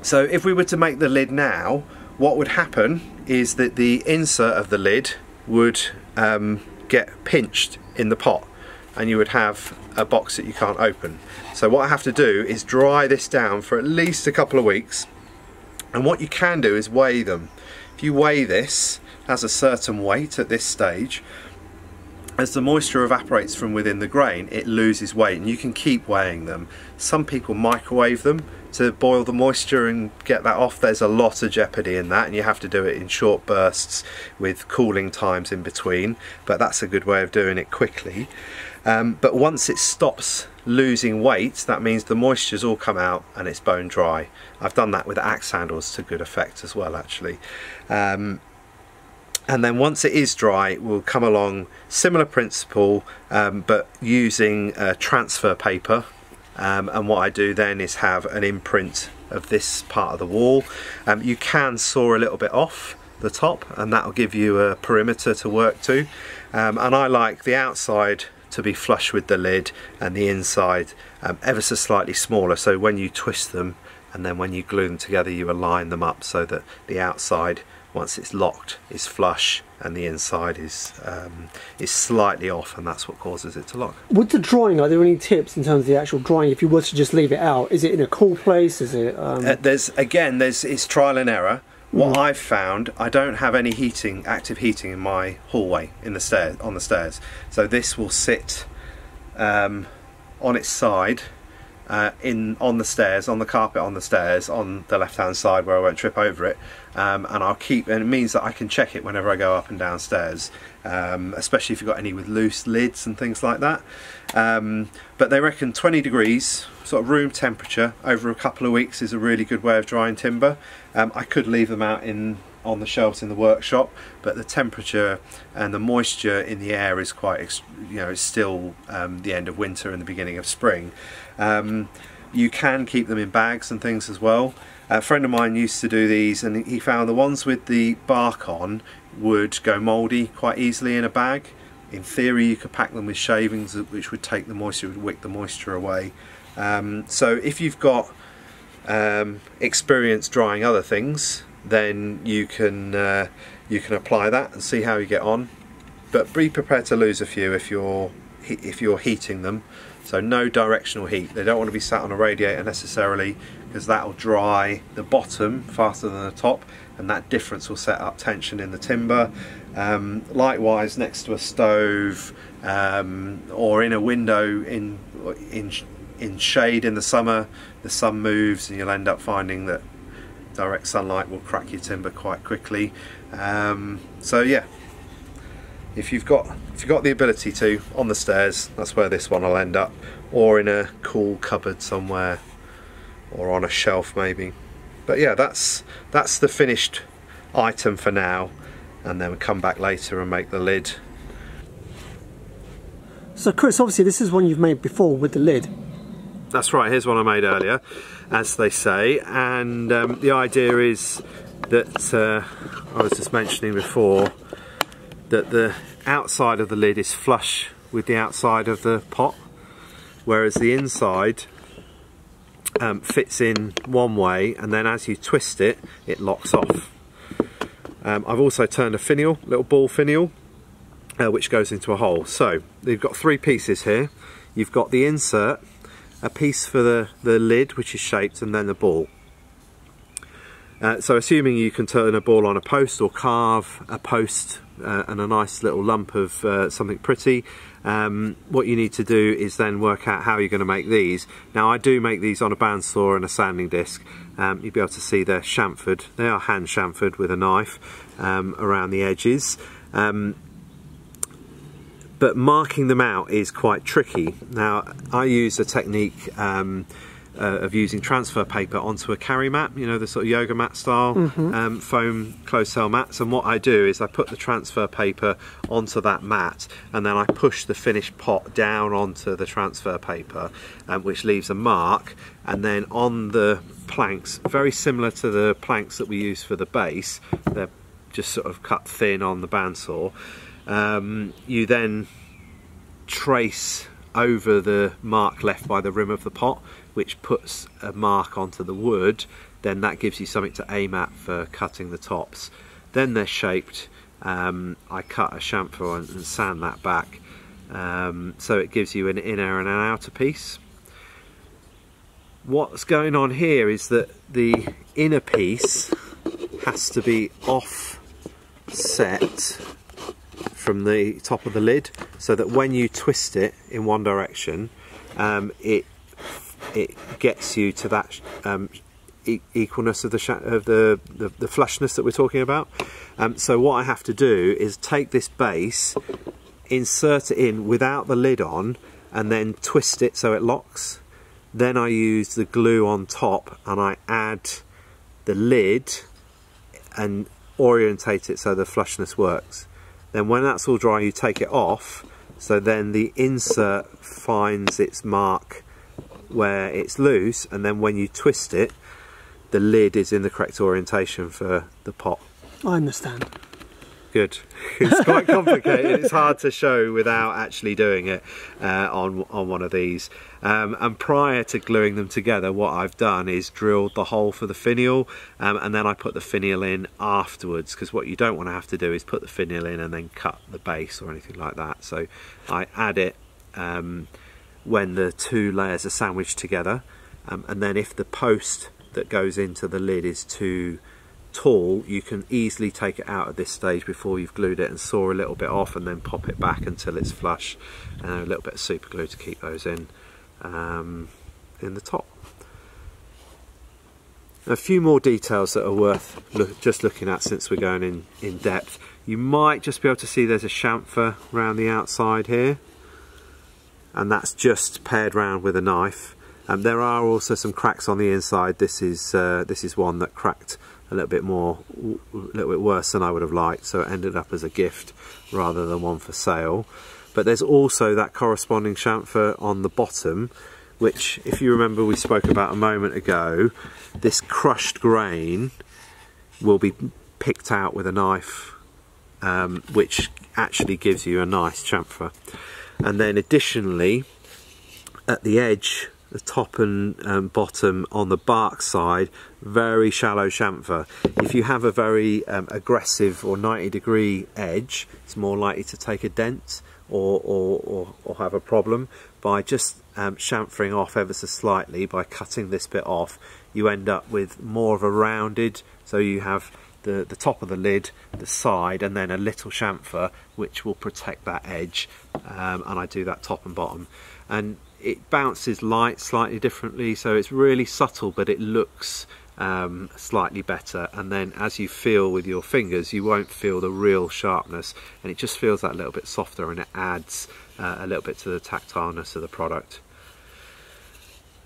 So if we were to make the lid now, what would happen is that the insert of the lid would get pinched in the pot, and you would have a box that you can't open. So what I have to do is dry this down for at least a couple of weeks, and what you can do is weigh them. If you weigh this, it has a certain weight at this stage. As the moisture evaporates from within the grain, it loses weight, and you can keep weighing them. Some people microwave them to boil the moisture and get that off. There's a lot of jeopardy in that, and you have to do it in short bursts with cooling times in between, but that's a good way of doing it quickly. But once it stops losing weight, that means the moisture's all come out and it's bone dry. I've done that with axe handles to good effect as well, actually. And then once it is dry, we'll come along, similar principle, but using transfer paper. And what I do then is have an imprint of this part of the wall. You can saw a little bit off the top, and that will give you a perimeter to work to. And I like the outside to be flush with the lid, and the inside ever so slightly smaller, so when you twist them and then when you glue them together, you align them up so that the outside, once it's locked, is flush, and the inside is slightly off, and that's what causes it to lock. With the drying, are there any tips in terms of the actual drying? If you were to just leave it out, is it in a cool place? Is it? It's trial and error. What I've found, I don't have any heating, active heating in my hallway on the stairs. So this will sit on its side on the stairs, on the carpet on the stairs, on the left-hand side where I won't trip over it. And it means that I can check it whenever I go up and down stairs, especially if you've got any with loose lids and things like that. But they reckon 20 degrees, sort of room temperature, over a couple of weeks is a really good way of drying timber. I could leave them out on the shelves in the workshop, but the temperature and the moisture in the air is quite, it's still the end of winter and the beginning of spring. You can keep them in bags and things as well. A friend of mine used to do these, and he found the ones with the bark on would go mouldy quite easily in a bag. In theory, you could pack them with shavings, which would take the moisture, would wick the moisture away. So if you've got experience drying other things, then you can apply that and see how you get on. But be prepared to lose a few if you're heating them. So no directional heat. They don't want to be sat on a radiator necessarily, because that will dry the bottom faster than the top, and that difference will set up tension in the timber. Likewise, next to a stove or in a window in in shade in the summer, the sun moves and you'll end up finding that direct sunlight will crack your timber quite quickly. So yeah, if you've got the ability to, on the stairs, that's where this one will end up, or in a cool cupboard somewhere, or on a shelf maybe. But yeah, that's the finished item for now, and then we'll come back later and make the lid. So Chris, obviously this is one you've made before with the lid. That's right, here's one I made earlier, as they say, and the idea is that, I was just mentioning before, that the outside of the lid is flush with the outside of the pot, whereas the inside fits in one way, and then as you twist it, it locks off. I've also turned a finial, little ball finial, which goes into a hole. So you've got three pieces here. You've got the insert, a piece for the lid which is shaped, and then the ball. So assuming you can turn a ball on a post or carve a post and a nice little lump of something pretty, what you need to do is then work out how you're going to make these. Now I do make these on a bandsaw and a sanding disc. You'll be able to see they're chamfered. They are hand chamfered with a knife around the edges. But marking them out is quite tricky. Now I use a technique of using transfer paper onto a carry mat, you know, the sort of yoga mat style foam closed cell mats, and what I do is I put the transfer paper onto that mat, and then I push the finished pot down onto the transfer paper, which leaves a mark, and then on the planks, very similar to the planks that we use for the base, they're just sort of cut thin on the bandsaw. You then trace over the mark left by the rim of the pot, which puts a mark onto the wood. Then that gives you something to aim at for cutting the tops. Then they're shaped. I cut a chamfer and sand that back, so it gives you an inner and an outer piece. What's going on here is that the inner piece has to be offset from the top of the lid, so that when you twist it in one direction, it gets you to that equalness of the flushness that we're talking about. So what I have to do is take this base, insert it in without the lid on, and then twist it so it locks. Then I use the glue on top and I add the lid and orientate it so the flushness works. Then when that's all dry, you take it off, so then the insert finds its mark where it's loose, and then when you twist it, the lid is in the correct orientation for the pot. I understand. Good. It's quite complicated. It's hard to show without actually doing it on one of these. And prior to gluing them together, what I've done is drilled the hole for the finial, and then I put the finial in afterwards, because what you don't want to have to do is put the finial in and then cut the base or anything like that. So I add it when the two layers are sandwiched together, and then if the post that goes into the lid is too tall, you can easily take it out at this stage before you've glued it and saw a little bit off, and then pop it back until it's flush, and a little bit of super glue to keep those in the top. A few more details that are worth just looking at since we're going in depth. You might just be able to see there's a chamfer around the outside here, and that's just pared round with a knife. There are also some cracks on the inside. This is one that cracked a little bit worse than I would have liked, so it ended up as a gift rather than one for sale. But there's also that corresponding chamfer on the bottom, which, if you remember, we spoke about a moment ago. This crushed grain will be picked out with a knife, which actually gives you a nice chamfer. And then additionally, at the edge, the top and bottom on the bark side, very shallow chamfer. If you have a very aggressive or 90-degree edge, it's more likely to take a dent or have a problem. By just chamfering off ever so slightly, by cutting this bit off, you end up with more of a rounded, so you have the top of the lid, the side, and then a little chamfer which will protect that edge, and I do that top and bottom. And it bounces light slightly differently, so it's really subtle, but it looks slightly better. And then as you feel with your fingers, you won't feel the real sharpness, and it just feels that little bit softer, and it adds a little bit to the tactileness of the product.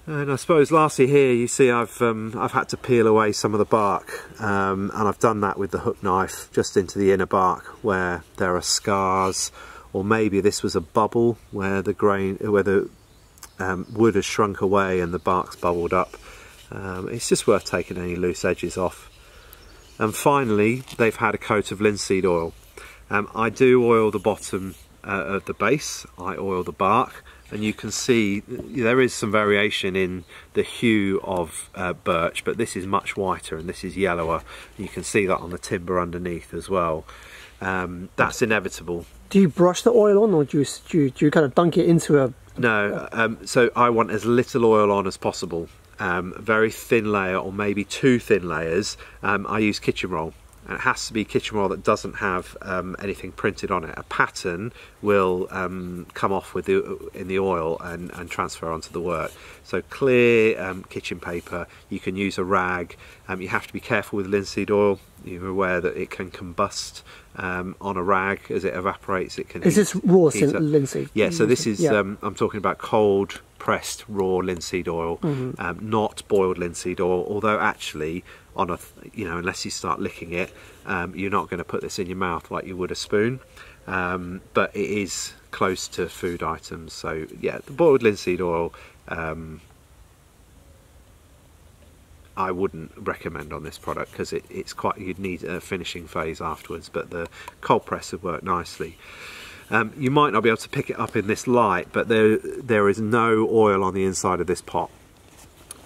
And I suppose lastly here you see I've had to peel away some of the bark, and I've done that with the hook knife just into the inner bark where there are scars, or maybe this was a bubble where the wood has shrunk away and the bark's bubbled up. It's just worth taking any loose edges off. And finally, they've had a coat of linseed oil. I do oil the bottom of the base, I oil the bark, and you can see there is some variation in the hue of birch, but this is much whiter and this is yellower. You can see that on the timber underneath as well. That's inevitable. Do you brush the oil on, or do you kind of dunk it into a... No, so I want as little oil on as possible. Very thin layer, or maybe 2 thin layers. I use kitchen roll, and it has to be kitchen roll that doesn't have anything printed on it. A pattern will come off with in the oil and transfer onto the work. So clear kitchen paper. You can use a rag. You have to be careful with linseed oil. You're aware that it can combust on a rag as it evaporates. It can. Is this raw linseed? Yeah. So this is I'm talking about cold pressed raw linseed oil, not boiled linseed oil. Although actually, on a unless you start licking it, you're not going to put this in your mouth like you would a spoon. But it is close to food items. So yeah, the boiled linseed oil. I wouldn't recommend on this product because it's quite, you'd need a finishing phase afterwards, but the cold press would work nicely. You might not be able to pick it up in this light, but there is no oil on the inside of this pot.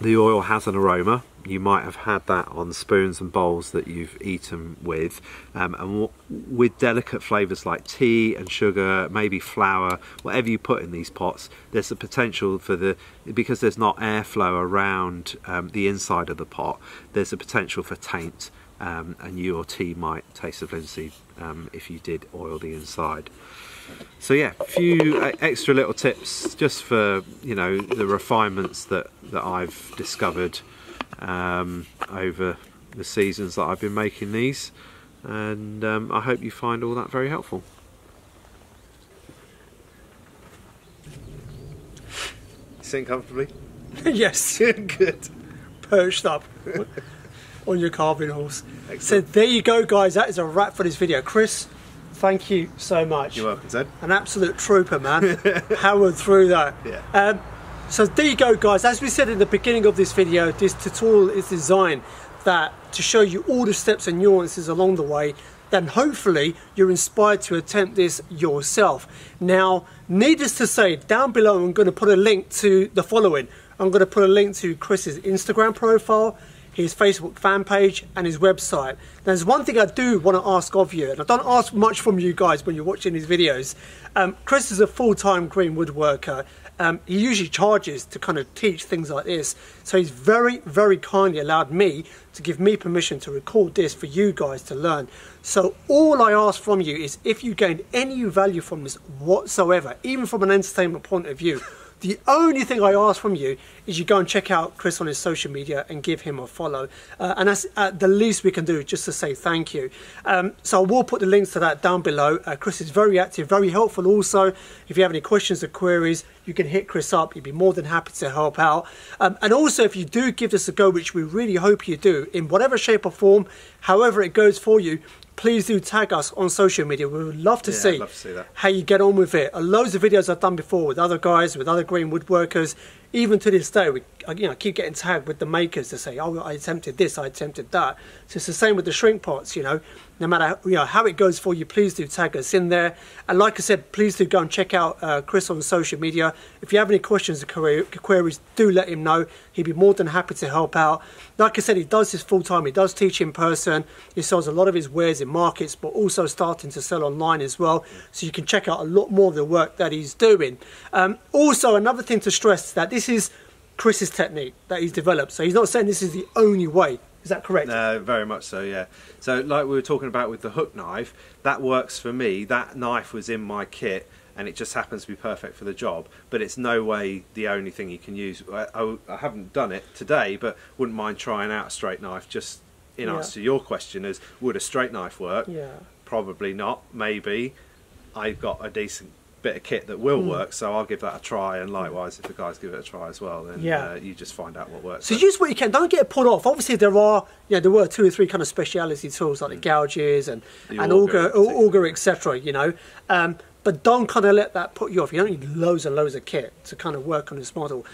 The oil has an aroma. You might have had that on spoons and bowls that you've eaten with, and with delicate flavours like tea and sugar, maybe flour, whatever you put in these pots, there's the potential for because there's not airflow around the inside of the pot, there's a potential for taint, and your tea might taste of linseed if you did oil the inside. So yeah, a few extra little tips just for the refinements that I've discovered over the seasons that I've been making these, and I hope you find all that very helpful. Sitting comfortably? Yes. Good. Perched up on your carving horse. Excellent. So there you go, guys. That is a wrap for this video. Chris, thank you so much. You're welcome, Ted. An absolute trooper, man. Powered through that. Yeah. So there you go, guys. As we said in the beginning of this video, this tutorial is designed to show you all the steps and nuances along the way. Then hopefully you're inspired to attempt this yourself. Now, needless to say, down below I'm going to put a link to the following. I'm going to put a link to Chris's Instagram profile, his Facebook fan page, and his website. There's one thing I do want to ask of you, and I don't ask much from you guys when you're watching these videos. Chris is a full-time green woodworker. He usually charges to kind of teach things like this, so he's very, very kindly allowed me to give me permission to record this for you guys to learn. So all I ask from you is, if you gained any value from this whatsoever, even from an entertainment point of view, the only thing I ask from you is you go and check out Chris on his social media and give him a follow. And that's the least we can do, just to say thank you. So I will put the links to that down below. Chris is very active, very helpful also. If you have any questions or queries, you can hit Chris up. He'd be more than happy to help out. And also, if you do give this a go, which we really hope you do, in whatever shape or form, however it goes for you, please do tag us on social media. We would love to see how you get on with it. Loads of videos I've done before with other guys, with other green woodworkers. Even to this day, we keep getting tagged with the makers to say, oh, I attempted this, I attempted that. So it's the same with the shrink pots, no matter how it goes for you, please do tag us in there. And like I said, please do go and check out Chris on social media. If you have any questions or queries, do let him know. He'd be more than happy to help out. Like I said, he does this full time. He does teach in person. He sells a lot of his wares in markets, but also starting to sell online as well. So you can check out a lot more of the work that he's doing. Also, another thing to stress is that this is Chris's technique that he's developed. So he's not saying this is the only way. Is that correct? No, very much so, yeah. So like we were talking about with the hook knife, that works for me. That knife was in my kit and it just happens to be perfect for the job, but it's no way the only thing you can use. I haven't done it today, but wouldn't mind trying out a straight knife. Just in answer to your question, is would a straight knife work? Probably not. Maybe. I've got a decent bit of kit that will work, so I'll give that a try, and likewise if the guys give it a try as well, then you just find out what works. So use what you can, don't get put off. Obviously there are, there were 2 or 3 kind of speciality tools like the gouges and auger, etc., but don't kind of let that put you off. You don't need loads and loads of kit to kind of work on this model.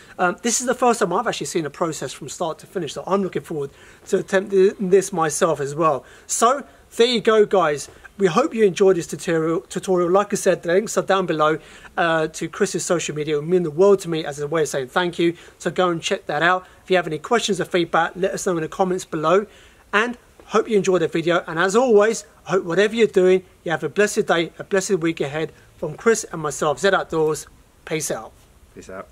This is the first time I've actually seen a process from start to finish, so I'm looking forward to attempting this myself as well. So there you go, guys. We hope you enjoyed this tutorial. Like I said, the links are down below to Chris's social media. It would mean the world to me as a way of saying thank you. So go and check that out. If you have any questions or feedback, let us know in the comments below. And hope you enjoyed the video. And as always, I hope whatever you're doing, you have a blessed day, a blessed week ahead. From Chris and myself, Z Outdoors. Peace out. Peace out.